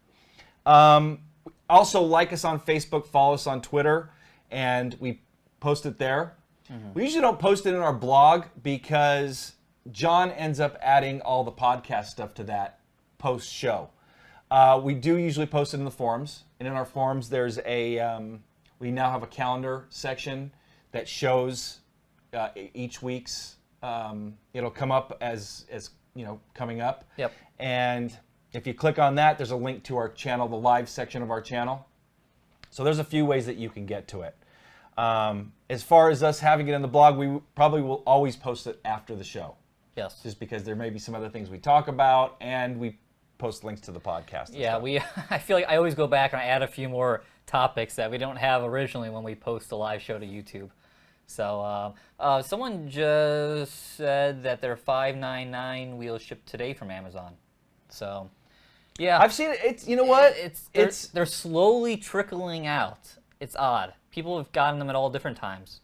Also, like us on Facebook, follow us on Twitter, and we post it there. Mm-hmm. We usually don't post it in our blog because John ends up adding all the podcast stuff to that post-show. We do usually post it in the forums, and in our forums there's we now have a calendar section that shows each week's. It'll come up as coming up. Yep. And if you click on that, there's a link to our channel, the live section of our channel. So there's a few ways that you can get to it. As far as us having it in the blog, we probably will always post it after the show. Yes. Just because there may be some other things we talk about, and we post links to the podcast. Yeah, I feel like I always go back and I add a few more topics that we don't have originally when we post the live show to YouTube. So someone just said that their $5.99 wheels shipped today from Amazon. So yeah, I've seen it. It's, you know what? They're slowly trickling out. It's odd. People have gotten them at all different times.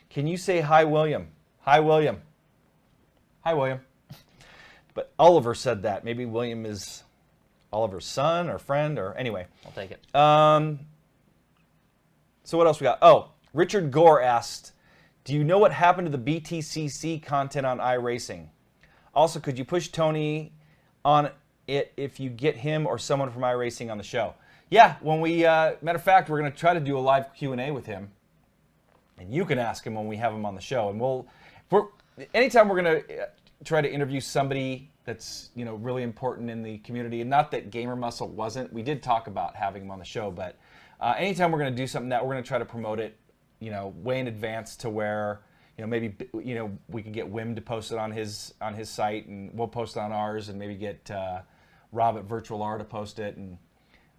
Can you say hi, William? Hi, William. Hi, William. But Oliver said that. Maybe William is Oliver's son or friend, or anyway. I'll take it. So what else we got? Oh, Richard Gore asked, do you know what happened to the BTCC content on iRacing? Also, could you push Tony on it if you get him or someone from iRacing on the show? Yeah, when we, matter of fact, we're going to try to do a live Q&A with him. And you can ask him when we have him on the show. And anytime we're going to try to interview somebody that's, really important in the community, and not that Gamer Muscle wasn't. We did talk about having him on the show, but anytime we're going to do something that we're going to try to promote it, way in advance to where, maybe, we can get Wim to post it on his site, and we'll post it on ours, and maybe get Rob at Virtual R to post it. And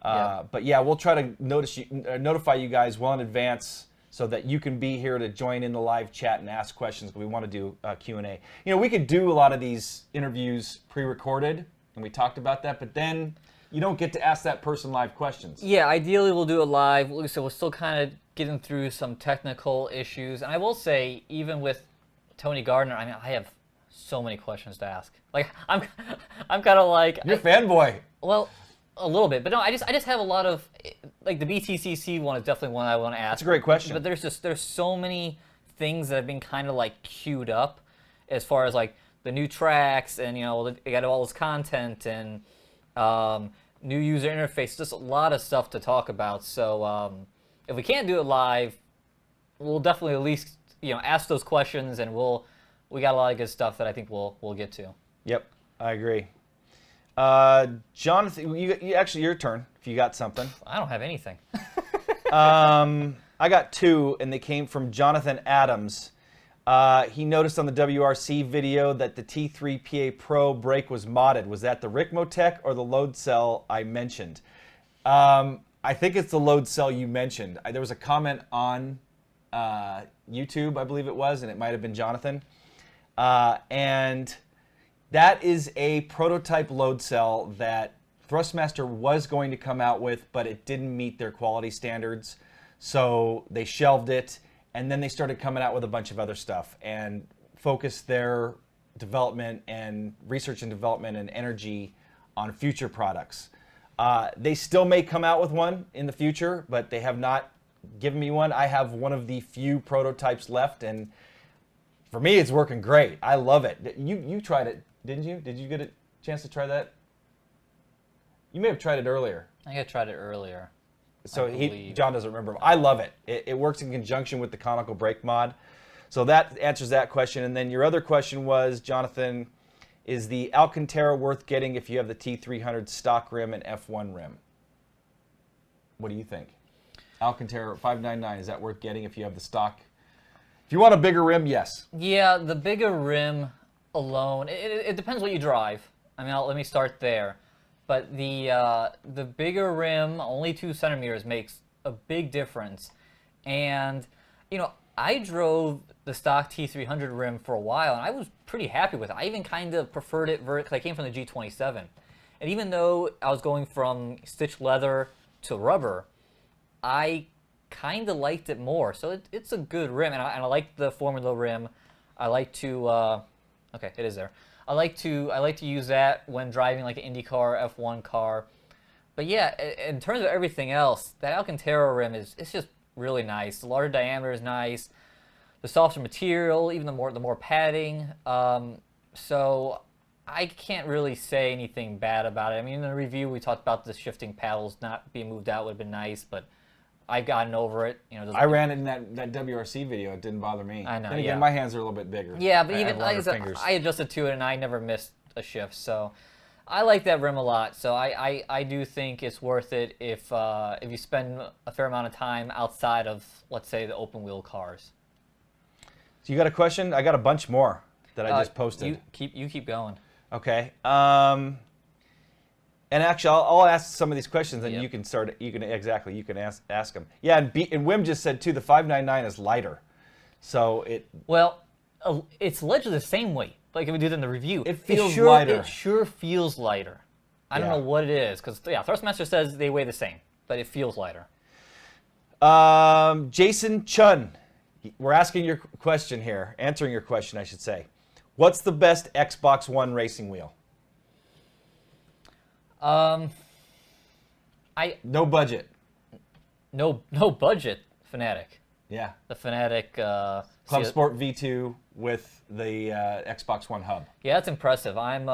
but yeah, we'll try to notify you guys well in advance so that you can be here to join in the live chat and ask questions. We want to do Q&A. We could do a lot of these interviews pre-recorded, and we talked about that, but then you don't get to ask that person live questions. Yeah, ideally we'll do it live. So we're still kind of getting through some technical issues. And I will say, even with Tony Gardner, I have so many questions to ask. Like, I'm kind of like... You're a fanboy. Well, a little bit. But no, I just have a lot of... Like, the BTCC one is definitely one I want to ask. That's a great question. But there's so many things that have been kind of, like, queued up as far as, like, the new tracks and, they got all this content and... new user interface, just a lot of stuff to talk about. So if we can't do it live, we'll definitely at least ask those questions, and we got a lot of good stuff that I think we'll get to. Yep, I agree. Jonathan, you actually, your turn if you got something. I don't have anything. I got two, and they came from Jonathan Adams. He noticed on the WRC video that the T3 PA Pro brake was modded. Was that the Ricmotech or the load cell I mentioned? I think it's the load cell you mentioned. There was a comment on YouTube, I believe it was, and it might have been Jonathan. And that is a prototype load cell that Thrustmaster was going to come out with, but it didn't meet their quality standards. So they shelved it. And then they started coming out with a bunch of other stuff and focused their development and research and development and energy on future products. They still may come out with one in the future, but they have not given me one. I have one of the few prototypes left, and for me, it's working great. I love it. You tried it, didn't you? Did you get a chance to try that? You may have tried it earlier. I think I tried it earlier. So John doesn't remember. I love it. It works in conjunction with the conical brake mod. So that answers that question. And then your other question was, Jonathan, is the Alcantara worth getting if you have the T300 stock rim and F1 rim? What do you think? Alcantara 599, is that worth getting if you have the stock? If you want a bigger rim, yes. Yeah, the bigger rim alone, it depends what you drive. I mean, let me start there. But the bigger rim, only 2 centimeters, makes a big difference. And, I drove the stock T300 rim for a while, and I was pretty happy with it. I even kind of preferred it because I came from the G27. And even though I was going from stitched leather to rubber, I kind of liked it more. So it's a good rim, and I like the Formula rim. I like to, okay, it is there. I like to use that when driving like an IndyCar, F1 car. But yeah, in terms of everything else, that Alcantara rim it's just really nice. The larger diameter is nice. The softer material, even the more padding. So I can't really say anything bad about it. I mean, in the review, we talked about the shifting paddles not being moved out would have been nice, but I've gotten over it. I ran it in that WRC video. It didn't bother me. I know, Then again, yeah. my hands are a little bit bigger. Yeah, but I even have longer fingers. I adjusted to it and I never missed a shift. So I like that rim a lot. So I do think it's worth it if you spend a fair amount of time outside of, let's say, the open wheel cars. So you got a question? I got a bunch more that I just posted. You keep going. Okay. And actually, I'll ask some of these questions, and Yep. you can start. You can ask them. Yeah, and Wim just said too. The 599 is lighter, so it. Well, it's allegedly the same weight. Like if we did in the review, It feels lighter. It sure feels lighter. I don't Yeah. know what it is because Thrustmaster says they weigh the same, but it feels lighter. Jason Chun, we're asking your question here, answering your question, I should say. What's the best Xbox One racing wheel? No budget. No budget. Fanatec. Yeah. The Fanatec. Club Sport V2 with the Xbox One hub. Yeah, that's impressive. I'm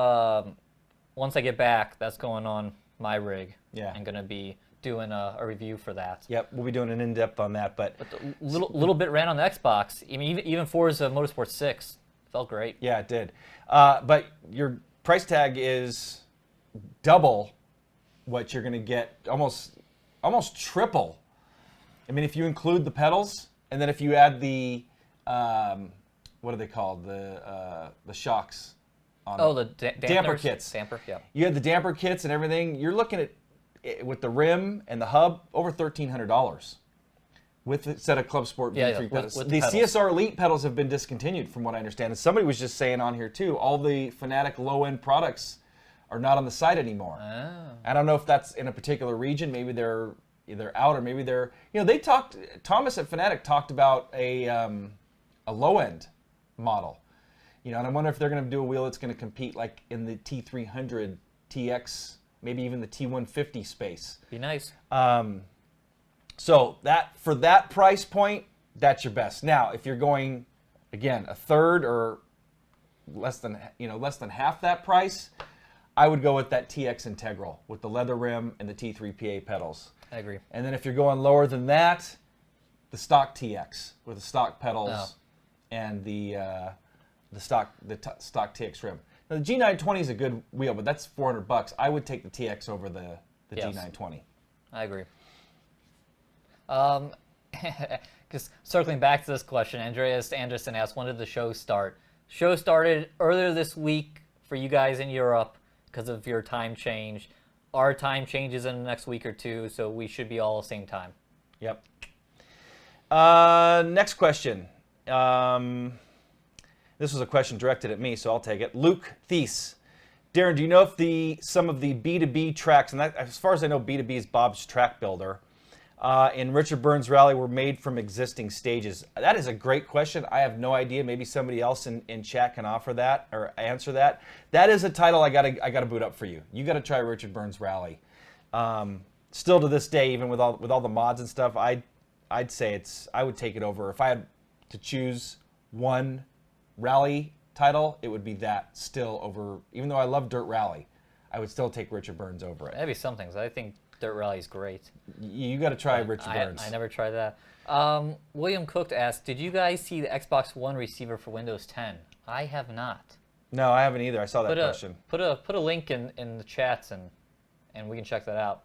once I get back, that's going on my rig. Yeah. I'm gonna be doing a review for that. Yep, we'll be doing an in-depth on that, but A little bit ran on the Xbox. I mean, even Forza Motorsport 6 felt great. yeah, it did. But your price tag is double what you're going to get, almost triple. I mean, if you include the pedals, and then if you add the what are they called? The shocks. On The damper kits. Damper, yeah. You had the damper kits and everything. You're looking at with the rim and the hub over $1,300 with a set of Club Sport V3 Yeah, pedals. with The pedals. CSR Elite pedals have been discontinued, from what I understand. And somebody was just saying on here too, all the Fanatec low-end products are not on the site anymore. Oh. I don't know if that's in a particular region. Maybe they're either out or maybe they're. Thomas at Fanatec talked about a low-end model. And I wonder if they're going to do a wheel that's going to compete like in the T300, TX, maybe even the T150 space. Be nice. So that for that price point, that's your best. Now, if you're going again a third or less than half that price, I would go with that TX Integral with the leather rim and the T3PA pedals. I agree. And then if you're going lower than that, the stock TX with the stock pedals and the stock TX rim. Now the G920 is a good wheel, but that's $400. I would take the TX over the Yes. G920. I agree. Because circling back to this question, Andreas Anderson asked, when did the show start? Show started earlier this week for you guys in Europe because of your time change. Our time changes in the next week or two, so we should be all the same time. Yep. Next question. This was a question directed at me, so I'll take it. Luke Thies. Darin, do you know if some of the B2B tracks, and that, as far as I know, B2B is Bob's Track Builder, in Richard Burns Rally were made from existing stages? That is a great question. I have no idea. Maybe somebody else in chat can offer that or answer that. That is a title I gotta boot up for you. You gotta try Richard Burns Rally. Still to this day, even with all the mods and stuff, I'd say I would take it over. If I had to choose one rally title, it would be that still over. Even though I love Dirt Rally, I would still take Richard Burns over it. That'd be something, 'cause I think Dirt Rally is great. You got to try Richard Burns. I never tried that. William Cook asked, did you guys see the Xbox One receiver for Windows 10? I have not. No, I haven't either. I saw that question. Put a link in the chats and we can check that out.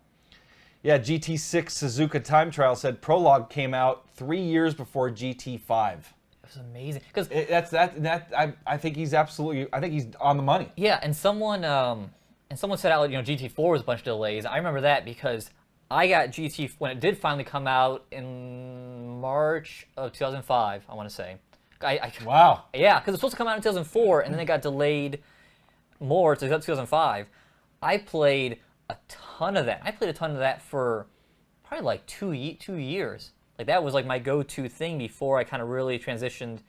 Yeah, GT6 Suzuka Time Trial said Prologue came out 3 years before GT5. It was amazing because I think he's on the money. Yeah, and someone said out GT4 was a bunch of delays. I remember that because I got GT when it did finally come out in March of 2005. I want to say. Wow. Yeah, because it was supposed to come out in 2004, and then it got delayed more to 2005. I played a ton of that. I played a ton of that for probably like two years. Like that was like my go-to thing before I kind of really transitioned,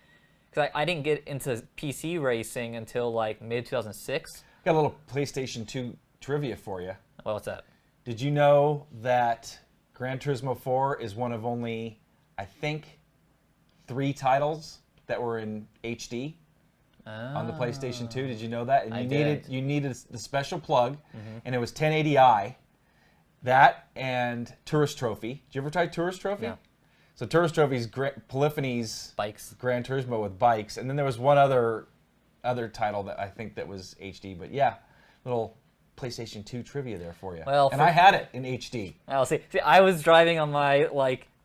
because I didn't get into PC racing until like mid 2006. Got a little PlayStation 2 trivia for you. Well, what's that? Did you know that Gran Turismo 4 is one of only, I think, 3 titles that were in HD? on the PlayStation 2. Did you know that? And I you needed the special plug, and it was 1080i. That and Tourist Trophy. Did you ever try Tourist Trophy? No. So Tourist Trophy's Polyphony's Bikes. Gran Turismo with bikes, and then there was one other title that I think that was HD. But yeah, little PlayStation 2 trivia there for you. Well, and I had it in HD. I'll see. I was driving on my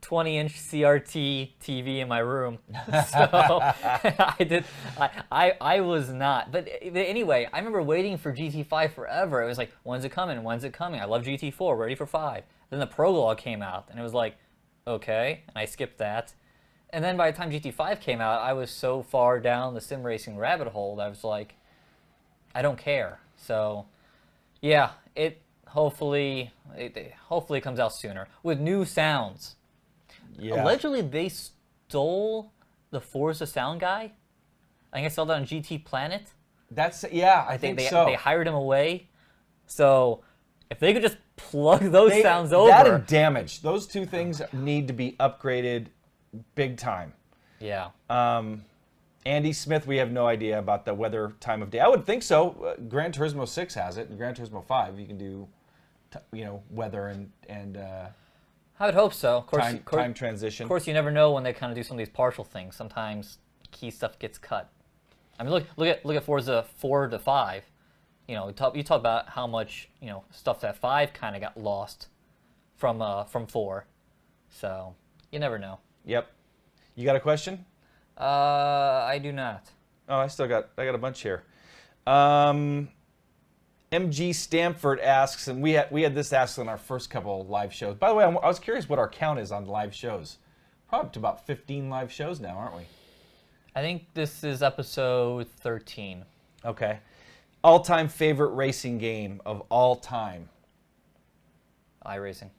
20-inch CRT TV in my room, so I was not. But anyway, I remember waiting for GT5 forever. It was like, when's it coming? When's it coming? I love GT4. Ready for 5. Then the Prologue came out, and it was like, okay, and I skipped that. And then by the time GT5 came out, I was so far down the sim racing rabbit hole that I was like, I don't care. So, yeah, hopefully it comes out sooner with new sounds. Yeah. Allegedly, they stole the Forza sound guy. I think I saw that on GT Planet. I think so. They hired him away. So if they could just plug those sounds over. That and damage. Those two things need to be upgraded big time. Yeah. Andy Smith, we have no idea about the weather time of day. I would think so. Gran Turismo 6 has it. And Gran Turismo 5, you can do, weather and I would hope so. Of course, time transition. Of course, you never know when they kind of do some of these partial things. Sometimes key stuff gets cut. I mean, look at Forza 4 to 5. You talk about how much stuff that 5 kind of got lost from 4. So you never know. Yep. You got a question? I do not. Oh, I got a bunch here. MG Stamford asks, and we had this asked on our first couple of live shows. By the way, I was curious what our count is on live shows. Probably up to about 15 live shows now, aren't we? I think this is episode 13. Okay. All-time favorite racing game of all time? iRacing.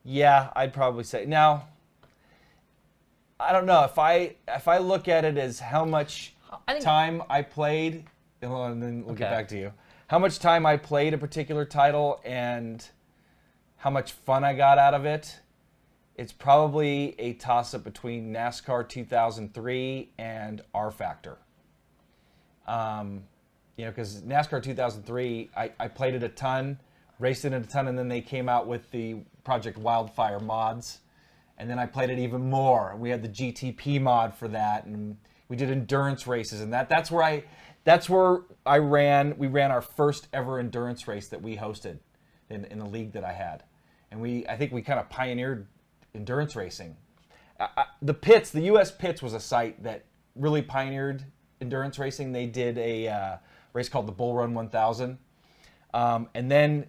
Yeah, I'd probably say. Now, I don't know if I look at it as how much time I played, and then we'll get back to you. How much time I played a particular title and how much fun I got out of it. It's probably a toss-up between NASCAR 2003 and R Factor. Because NASCAR 2003, I played it a ton, raced it a ton, and then they came out with the Project Wildfire mods. And then I played it even more. We had the GTP mod for that, and we did endurance races, and that's where I ran. We ran our first ever endurance race that we hosted in the league that I had, and I think we kind of pioneered endurance racing. The U.S. Pits was a site that really pioneered endurance racing. They did a race called the Bull Run 1000, and then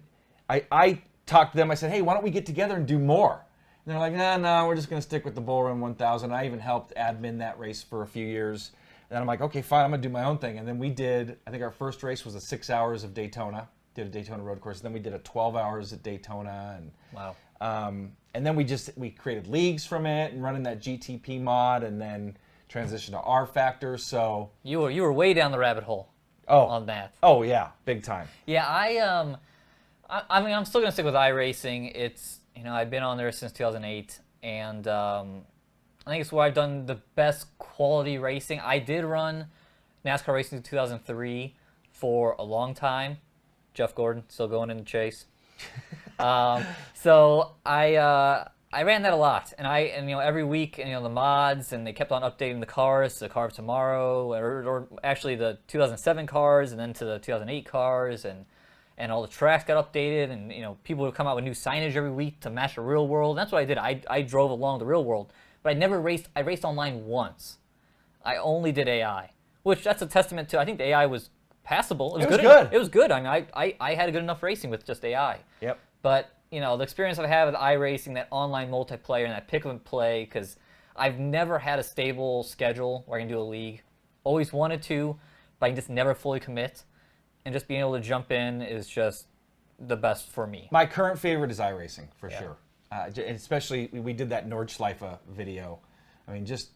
I talked to them. I said, hey, why don't we get together and do more? And they're like, no, we're just going to stick with the Bull Run 1000. I even helped admin that race for a few years. And then I'm like, okay, fine, I'm going to do my own thing. And then we did, I think our first race was 6 hours of Daytona. Did a Daytona road course. Then we did a 12 hours at Daytona. And, wow. And then we created leagues from it and running that GTP mod and then transitioned to R Factor. So you were way down the rabbit hole on that. Oh, yeah, big time. Yeah, I mean, I'm still going to stick with iRacing. It's, I've been on there since 2008, and I think it's where I've done the best quality racing. I did run NASCAR racing in 2003 for a long time. Jeff Gordon still going in the chase. So I ran that a lot, and every week, the mods, and they kept on updating the cars, the car of tomorrow, or actually the 2007 cars, and then to the 2008 cars, and all the tracks got updated, and people would come out with new signage every week to match the real world. And that's what I did. I drove along the real world, but I never raced. I raced online once. I only did AI, which that's a testament to. I think the AI was passable. It was good. It was good. I mean, I had a good enough racing with just AI. Yep. But the experience I've had with iRacing, that online multiplayer and that pick and play, because I've never had a stable schedule where I can do a league. Always wanted to, but I can just never fully commit. And just being able to jump in is just the best for me. My current favorite is iRacing, for sure. And especially, we did that Nordschleife video. I mean, just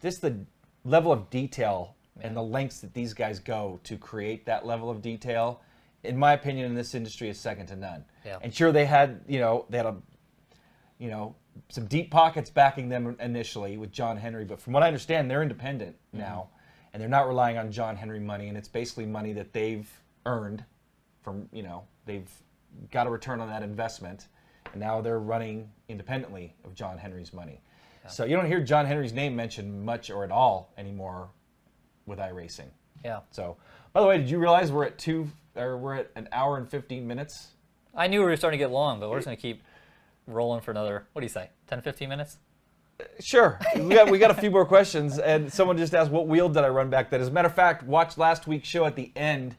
the level of detail and the lengths that these guys go to create that level of detail, in my opinion, in this industry is second to none. Yeah. And sure, they had some deep pockets backing them initially with John Henry. But from what I understand, they're independent now, and they're not relying on John Henry money. And it's basically money that they've earned from, they've got a return on that investment. And now they're running independently of John Henry's money. Yeah. So you don't hear John Henry's name mentioned much or at all anymore with iRacing. Yeah. So, by the way, did you realize we're at an hour and 15 minutes? I knew we were starting to get long, but we're just going to keep rolling for another, what do you say, 10, 15 minutes? Sure. We got a few more questions, and someone just asked, what wheel did I run back then? As a matter of fact, watch last week's show. At the end,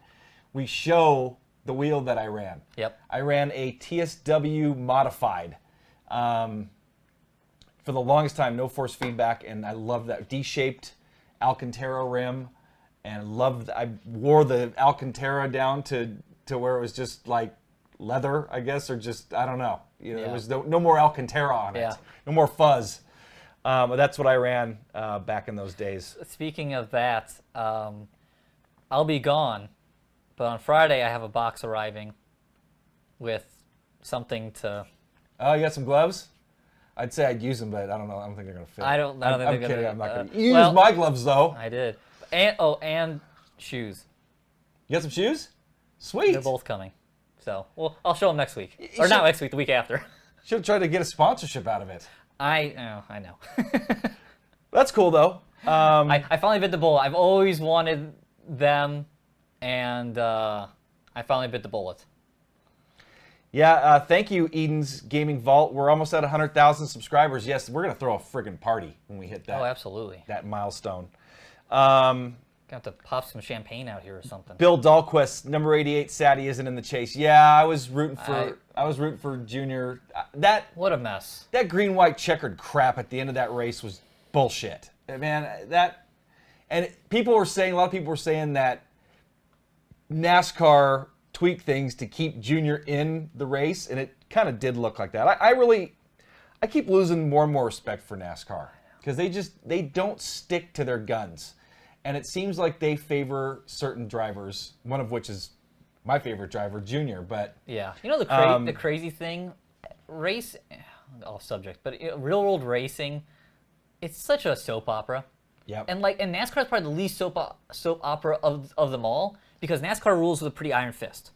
we show the wheel that I ran. Yep. I ran a TSW modified. For the longest time, no force feedback, and I loved that D-shaped Alcantara rim, and I wore the Alcantara down to where it was just like leather, I guess, or just, I don't know. There was no more Alcantara on it. No more fuzz. But that's what I ran back in those days. Speaking of that, I'll be gone, but on Friday I have a box arriving with something to... Oh, you got some gloves? I'd say I'd use them, but I don't know. I don't think they're going to fit. I'm kidding. I'm not going to use my gloves, though. I did. And shoes. You got some shoes? Sweet. They're both coming. So, well, I'll show them next week. Or not next week, the week after. Should have tried to get a sponsorship out of it. I know. That's cool, though. I finally bit the bullet. I've always wanted them, and I finally bit the bullet. Yeah, thank you, Eden's Gaming Vault. We're almost at 100,000 subscribers. Yes, we're going to throw a friggin' party when we hit that. Oh, absolutely. That milestone. Gonna have to pop some champagne out here or something. Bill Dahlquist, number 88, Sadie isn't in the chase. Yeah, I was rooting for Junior. What a mess. That green-white checkered crap at the end of that race was bullshit. Man, a lot of people were saying that NASCAR tweak things to keep Junior in the race, and it kind of did look like that. I keep losing more and more respect for NASCAR because they don't stick to their guns, and it seems like they favor certain drivers, one of which is my favorite driver, Junior. But yeah, the crazy thing, off subject, but real world racing, it's such a soap opera. Yeah, and NASCAR is probably the least soap opera of them all, because NASCAR rules with a pretty iron fist.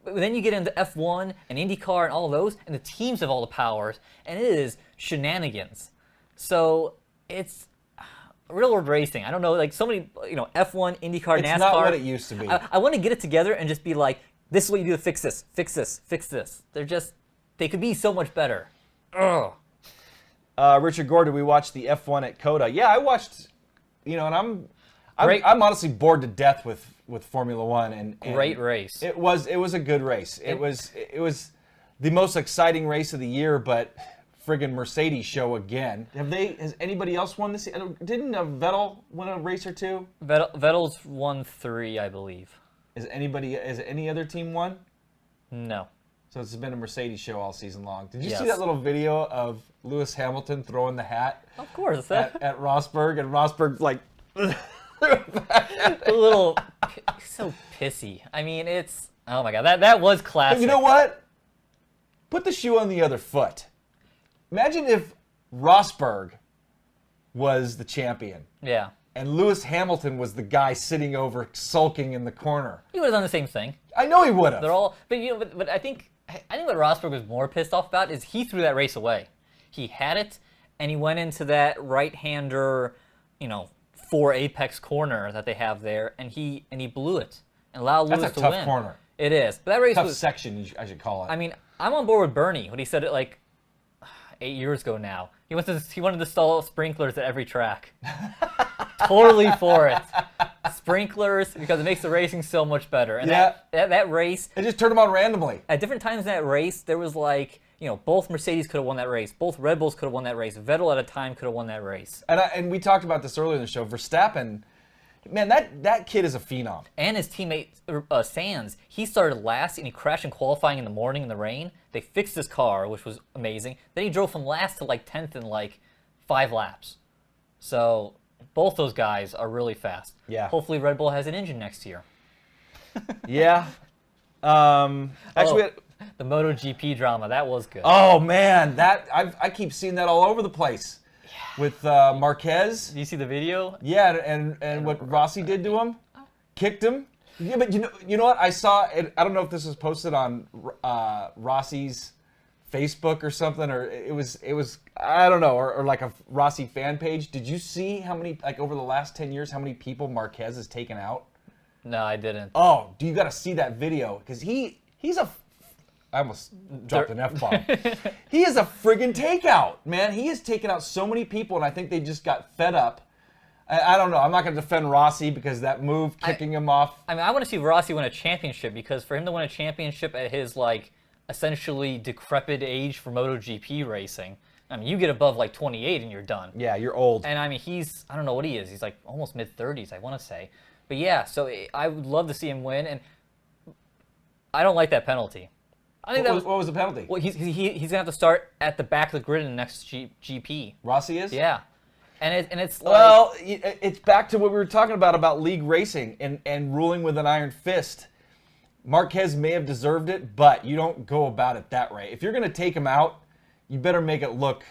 But then you get into F1 and IndyCar and all of those, and the teams have all the powers, and it is shenanigans. So it's real world racing. I don't know, like so many, F1, IndyCar, NASCAR. It's not what it used to be. I want to get it together and just be like, this is what you do to fix this, fix this, fix this. They could be so much better. Ugh. Richard Gore, did we watch the F1 at COTA? Yeah, I watched, and I'm honestly bored to death with Formula One, and great race. It was a good race. It was the most exciting race of the year, but friggin' Mercedes show again. Has anybody else won this? Didn't Vettel win a race or two? Vettel's won 3, I believe. Has any other team won? No. So it's been a Mercedes show all season long. Did you see that little video of Lewis Hamilton throwing the hat? Of course. At Rosberg, and Rosberg's like... a little so pissy. I mean, it's oh my god, that was classic. But you know what? Put the shoe on the other foot. Imagine if Rosberg was the champion. Yeah. And Lewis Hamilton was the guy sitting over sulking in the corner. He would have done the same thing. I know he would have. They're all, but I think what Rosberg was more pissed off about is he threw that race away. He had it, and he went into that right-hander, 4 apex corner that they have there, and he blew it and allowed Lewis to win. That's a tough corner. It is. But that race tough section, I should call it. I mean, I'm on board with Bernie when he said it like 8 years ago now. He wanted to install sprinklers at every track. Totally for it. Sprinklers, because it makes the racing so much better. And that race... They just turned them on randomly. At different times in that race, there was like... both Mercedes could have won that race. Both Red Bulls could have won that race. Vettel at a time could have won that race. And we talked about this earlier in the show. Verstappen, man, that kid is a phenom. And his teammate, Sands, he started last and he crashed in qualifying in the morning in the rain. They fixed his car, which was amazing. Then he drove from last to like 10th in like 5 laps. So both those guys are really fast. Yeah. Hopefully Red Bull has an engine next year. Yeah. Actually, the MotoGP drama. That was good. Oh man, I keep seeing that all over the place. With Marquez. Do you see the video? Yeah, and what Rossi did to him, kicked him. Yeah, but you know what? I saw it. I don't know if this was posted on Rossi's Facebook or something, or it was I don't know, or like a Rossi fan page. Did you see how many, like over the last 10 years, how many people Marquez has taken out? No, I didn't. Oh, you got to see that video because he's a. I almost dropped an F-bomb. He is a friggin' takeout, man. He has taken out so many people, and I think they just got fed up. I don't know. I'm not going to defend Rossi because that move, kicking him off. I mean, I want to see Rossi win a championship because for him to win a championship at his, like, essentially decrepit age for MotoGP racing, I mean, you get above, like, 28 and you're done. Yeah, you're old. And, I mean, I don't know what he is. He's, like, almost mid-30s, I want to say. But, yeah, so I would love to see him win, and I don't like that penalty. I think what was the penalty? Well, he's gonna have to start at the back of the grid in the next GP. Rossi is? Yeah, and it's like, well, it's back to what we were talking about league racing and ruling with an iron fist. Marquez may have deserved it, but you don't go about it that way. If you're gonna take him out, you better make it look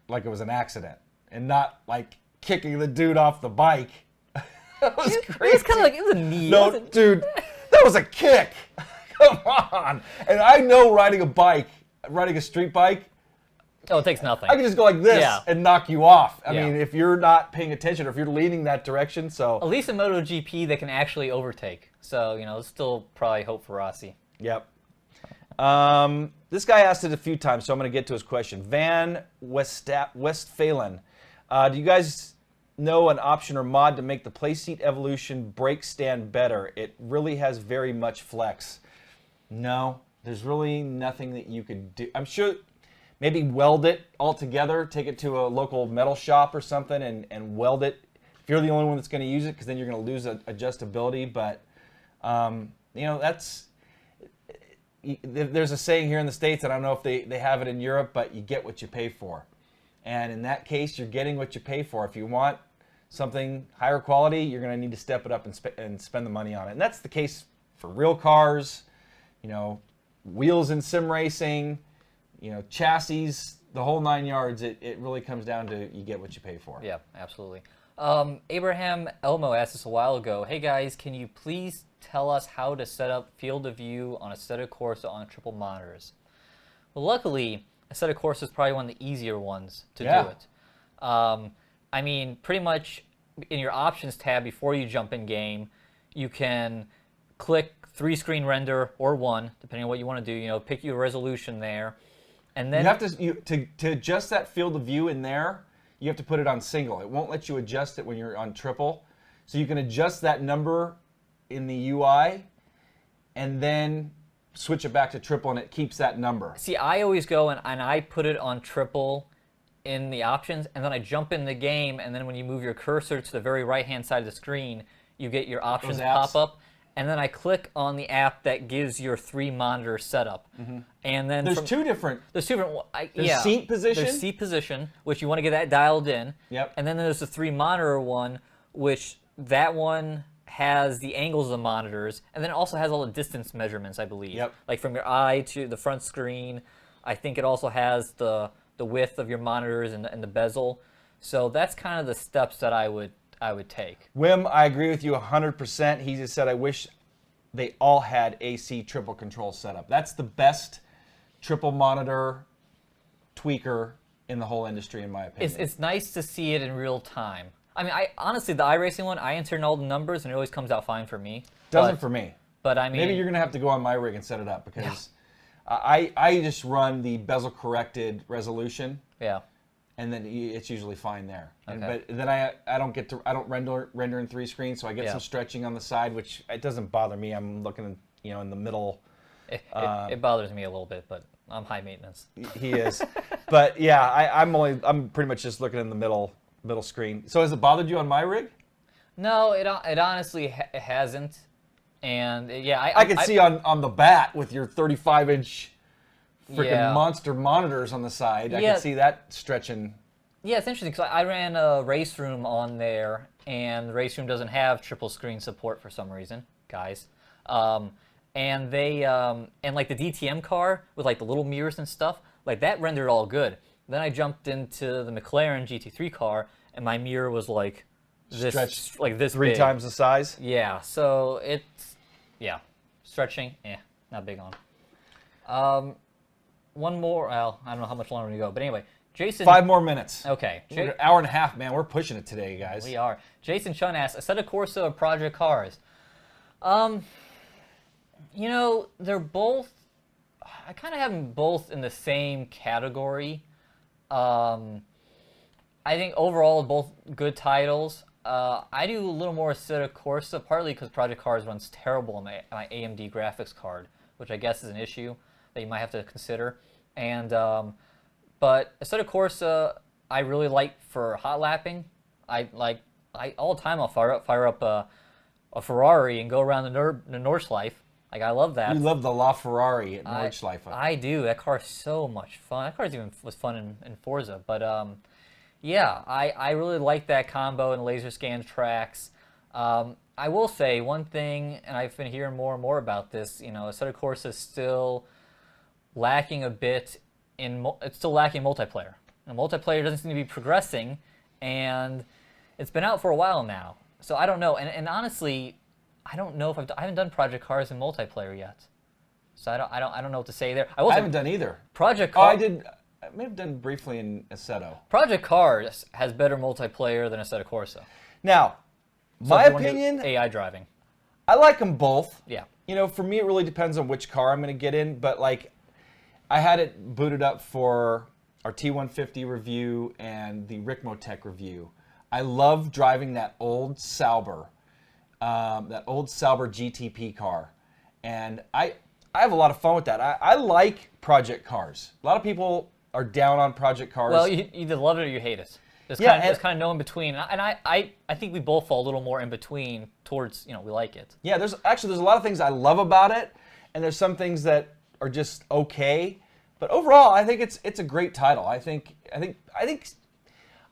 like it was an accident and not like kicking the dude off the bike. That was crazy. It's kind of like it was a knee. No, dude, that was a kick. Come on. And I know riding a street bike, oh, it takes nothing. I can just go like this and knock you off. I mean, if you're not paying attention or if you're leaning that direction, so. At least in MotoGP, they can actually overtake. So, there's still probably hope for Rossi. Yep. This guy asked it a few times, so I'm going to get to his question. Van Westphalen. Do you guys know an option or mod to make the playseat evolution brake stand better? It really has very much flex. No, there's really nothing that you could do. I'm sure maybe weld it all together, take it to a local metal shop or something and weld it. If you're the only one that's going to use it, because then you're going to lose adjustability. But, there's a saying here in the States, and I don't know if they have it in Europe, but you get what you pay for. And in that case, you're getting what you pay for. If you want something higher quality, you're going to need to step it up and spend the money on it. And that's the case for real cars, wheels in sim racing, chassis, the whole 9 yards. It really comes down to you get what you pay for. Yeah, absolutely. Abraham Elmo asked us a while ago, hey guys, can you please tell us how to set up field of view on a set of Corsa on triple monitors? Well, luckily, a set of Corsa is probably one of the easier ones to do it. I mean, pretty much in your options tab before you jump in game, you can click 3-screen render or 1, depending on what you want to do. Pick your resolution there, and then you have to adjust that field of view in there. You have to put it on single. It won't let you adjust it when you're on triple. So you can adjust that number in the UI, and then switch it back to triple, and it keeps that number. See, I always go and I put it on triple in the options, and then I jump in the game, and then when you move your cursor to the very right-hand side of the screen, you get your options pop up, and then I click on the app that gives your 3-monitor setup. Mm-hmm. And then there's two different. There's seat position. There's seat position, which you want to get that dialed in. Yep. And then there's the 3-monitor one, which that one has the angles of the monitors, and then it also has all the distance measurements, I believe. Yep. Like from your eye to the front screen. I think it also has the width of your monitors and the bezel. So that's kind of the steps that I would take. Wim, I agree with you 100%. He just said, I wish they all had AC triple control setup. That's the best triple monitor tweaker in the whole industry, in my opinion. It's nice to see it in real time. I mean, honestly, the iRacing one, I enter in all the numbers, and it always comes out fine for me. Doesn't for me. But I mean, maybe you're gonna have to go on my rig and set it up because I just run the bezel corrected resolution. Yeah. And then it's usually fine there. Okay. But then I don't render in 3 screens, so I get some stretching on the side, which it doesn't bother me. I'm looking in the middle. It bothers me a little bit, but I'm high maintenance. He is. But yeah, I'm pretty much just looking in the middle screen. So has it bothered you on my rig? No, it honestly hasn't. And I can see on the bat with your 35-inch freaking monster monitors on the side. I can see that stretching. Yeah, it's interesting because I ran a race room on there, and the race room doesn't have triple screen support for some reason, guys. and they and like the DTM car with like the little mirrors and stuff, like that rendered all good. Then I jumped into the McLaren GT3 car, and my mirror was like this, Stretched like this three big. times the size. Yeah, so it's stretching, not big on. One more. Well, I don't know how much longer we go, but anyway, Jason. 5 more minutes. Okay, We're an hour and a half, man. We're pushing it today, guys. we are. Jason Chun asks, Assetto Corsa or Project Cars? You know, they're both. I kind of have them both in the same category. I think overall both good titles. I do a little more Assetto Corsa, partly because Project Cars runs terrible on my AMD graphics card, which I guess is an issue that you might have to consider. And but Assetto Corsa, I really like for hot lapping. I all the time I'll fire up a Ferrari and go around the Nordschleife. Like, I love that. You love the LaFerrari at Nordschleife. I do. That car's so much fun. That car even was fun in Forza. But yeah, I really like that combo and laser scan tracks. I will say one thing, and I've been hearing more and more about this. You know, Assetto Corsa is still lacking a bit it's still lacking multiplayer. And multiplayer doesn't seem to be progressing, and it's been out for a while now. So I don't know. And honestly, I don't know if I haven't done Project Cars in multiplayer yet. So I don't know what to say there. I haven't done either. Project Oh, Cars. I did. I may have done briefly in Assetto. Project Cars has better multiplayer than Assetto Corsa. Now, So my if you wanna do opinion, AI driving. I like them both. Yeah. You know, for me, it really depends on which car I'm going to get in. But like, I had it booted up for our T150 review and the Ricmotech review. I love driving that old Sauber GTP car, and I have a lot of fun with that. I like Project Cars. A lot of people are down on Project Cars. Well, you either love it or you hate it. There's kind of no in between. And I think we both fall a little more in between towards, we like it. Yeah, there's a lot of things I love about it, and there's some things that are just okay. But overall, I think it's a great title. I think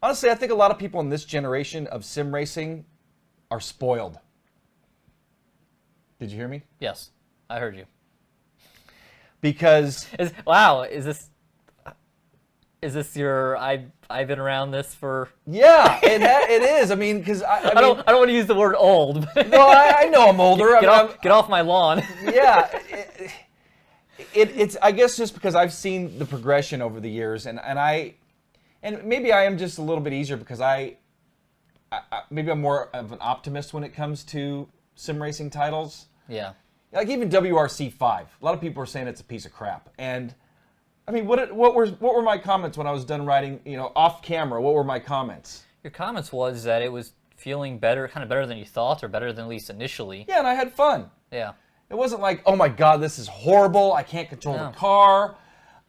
honestly, I think a lot of people in this generation of sim racing are spoiled. Did you hear me? Yes, I heard you. Because Is this your I've been around this for? yeah, it is. I mean, because I don't want to use the word old. But no, I know I'm older. get off my lawn. Yeah, it's I guess just because I've seen the progression over the years, and maybe I am just a little bit easier because maybe I'm more of an optimist when it comes to sim racing titles. Yeah. Like even WRC5, a lot of people are saying it's a piece of crap. And I mean, what were my comments when I was done writing? Off camera. What were my comments? Your comments was that it was feeling better, kind of better than you thought, or better than at least initially. Yeah, and I had fun. Yeah. It wasn't like, oh my God, this is horrible. I can't control the car.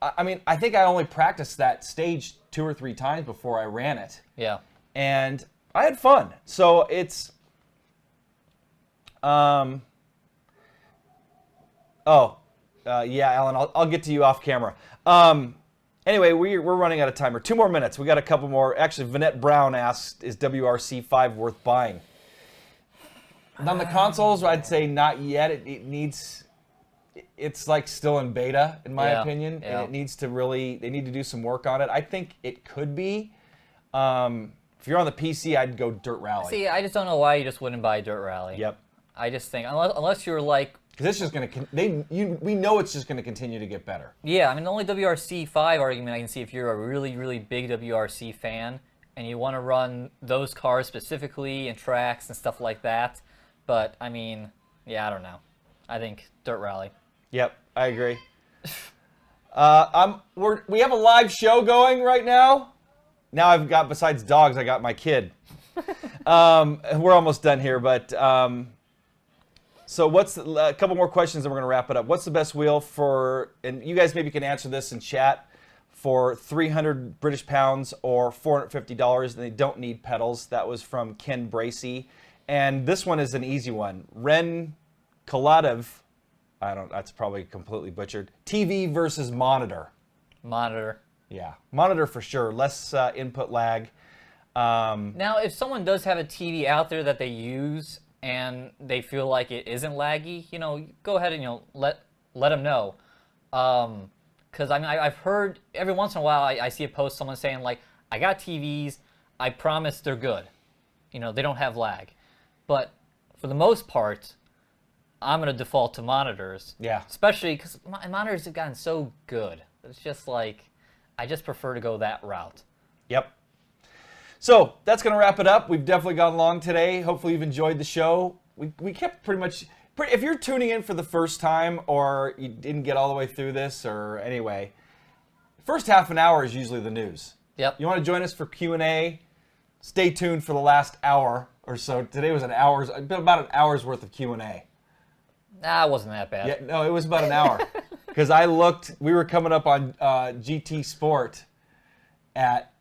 I mean, I think I only practiced that stage 2 or 3 times before I ran it. Yeah. And I had fun. So it's, yeah, Alan, I'll get to you off camera. Anyway, we're running out of time. 2 more minutes. We got a couple more. Actually, Vanette Brown asked, is WRC5 worth buying? On the consoles, I'd say not yet. It's like still in beta, in my opinion, and it needs to they need to do some work on it. I think it could be. If you're on the PC, I'd go Dirt Rally. See, I just don't know why you just wouldn't buy Dirt Rally. Yep. I just think unless you're like. Because it's just going to, we know it's just going to continue to get better. Yeah, I mean the only WRC5 argument I can see if you're a really, really big WRC fan and you want to run those cars specifically and tracks and stuff like that. But I mean, yeah, I don't know. I think Dirt Rally. Yep, I agree. We have a live show going right now. Now I've got, besides dogs, I got my kid. We're almost done here, but so what's a couple more questions and we're gonna wrap it up. What's the best wheel for? And you guys maybe can answer this in chat. For 300 British pounds or $450, and they don't need pedals. That was from Ken Bracey. And this one is an easy one. Ren Kaladev, that's probably completely butchered. TV versus monitor. Monitor. Yeah, monitor for sure. Less input lag. Now, if someone does have a TV out there that they use and they feel like it isn't laggy, go ahead and let them know. Because I've heard every once in a while I see a post someone saying like, I got TVs, I promise they're good, they don't have lag. But for the most part, I'm gonna default to monitors. Yeah. Especially because monitors have gotten so good. It's just like I just prefer to go that route. Yep. So that's going to wrap it up. We've definitely gone long today. Hopefully you've enjoyed the show. We kept pretty much, if you're tuning in for the first time or you didn't get all the way through this or anyway, first half an hour is usually the news. Yep. You want to join us for Q&A? Stay tuned for the last hour or so. Today was about an hour's worth of Q&A. Nah, it wasn't that bad. Yeah, no, it was about an hour. Because I looked, we were coming up on GT Sport at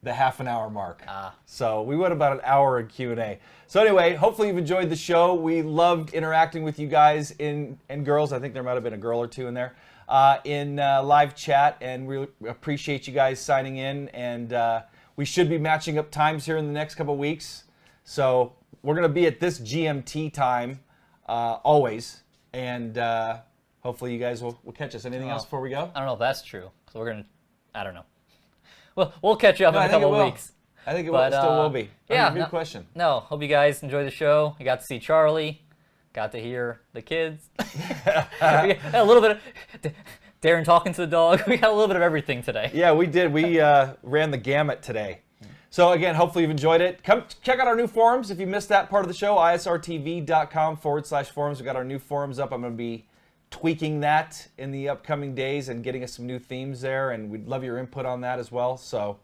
the half an hour mark. So we went about an hour in Q&A. So anyway, hopefully you've enjoyed the show. We loved interacting with you guys and girls. I think there might have been a girl or two in there in live chat, and we appreciate you guys signing in. And we should be matching up times here in the next couple of weeks. So we're going to be at this GMT time always, and hopefully you guys will catch us. Anything else before we go? I don't know if that's true. So I don't know. Well, we'll catch you up in a couple of weeks. I think it still will be. Yeah. Good question. No, hope you guys enjoy the show. You got to see Charlie. Got to hear the kids. We got a little bit of Darin talking to the dog. We got a little bit of everything today. Yeah, we did. We ran the gamut today. So again, hopefully you've enjoyed it. Come check out our new forums. If you missed that part of the show, isrtv.com/forums. We've got our new forums up. I'm going to be tweaking that in the upcoming days and getting us some new themes there, and we'd love your input on that as well. So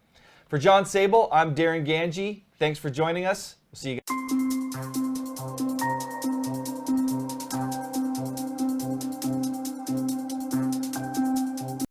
for John Sable, I'm Darin Ganji. Thanks for joining us. We'll see you guys.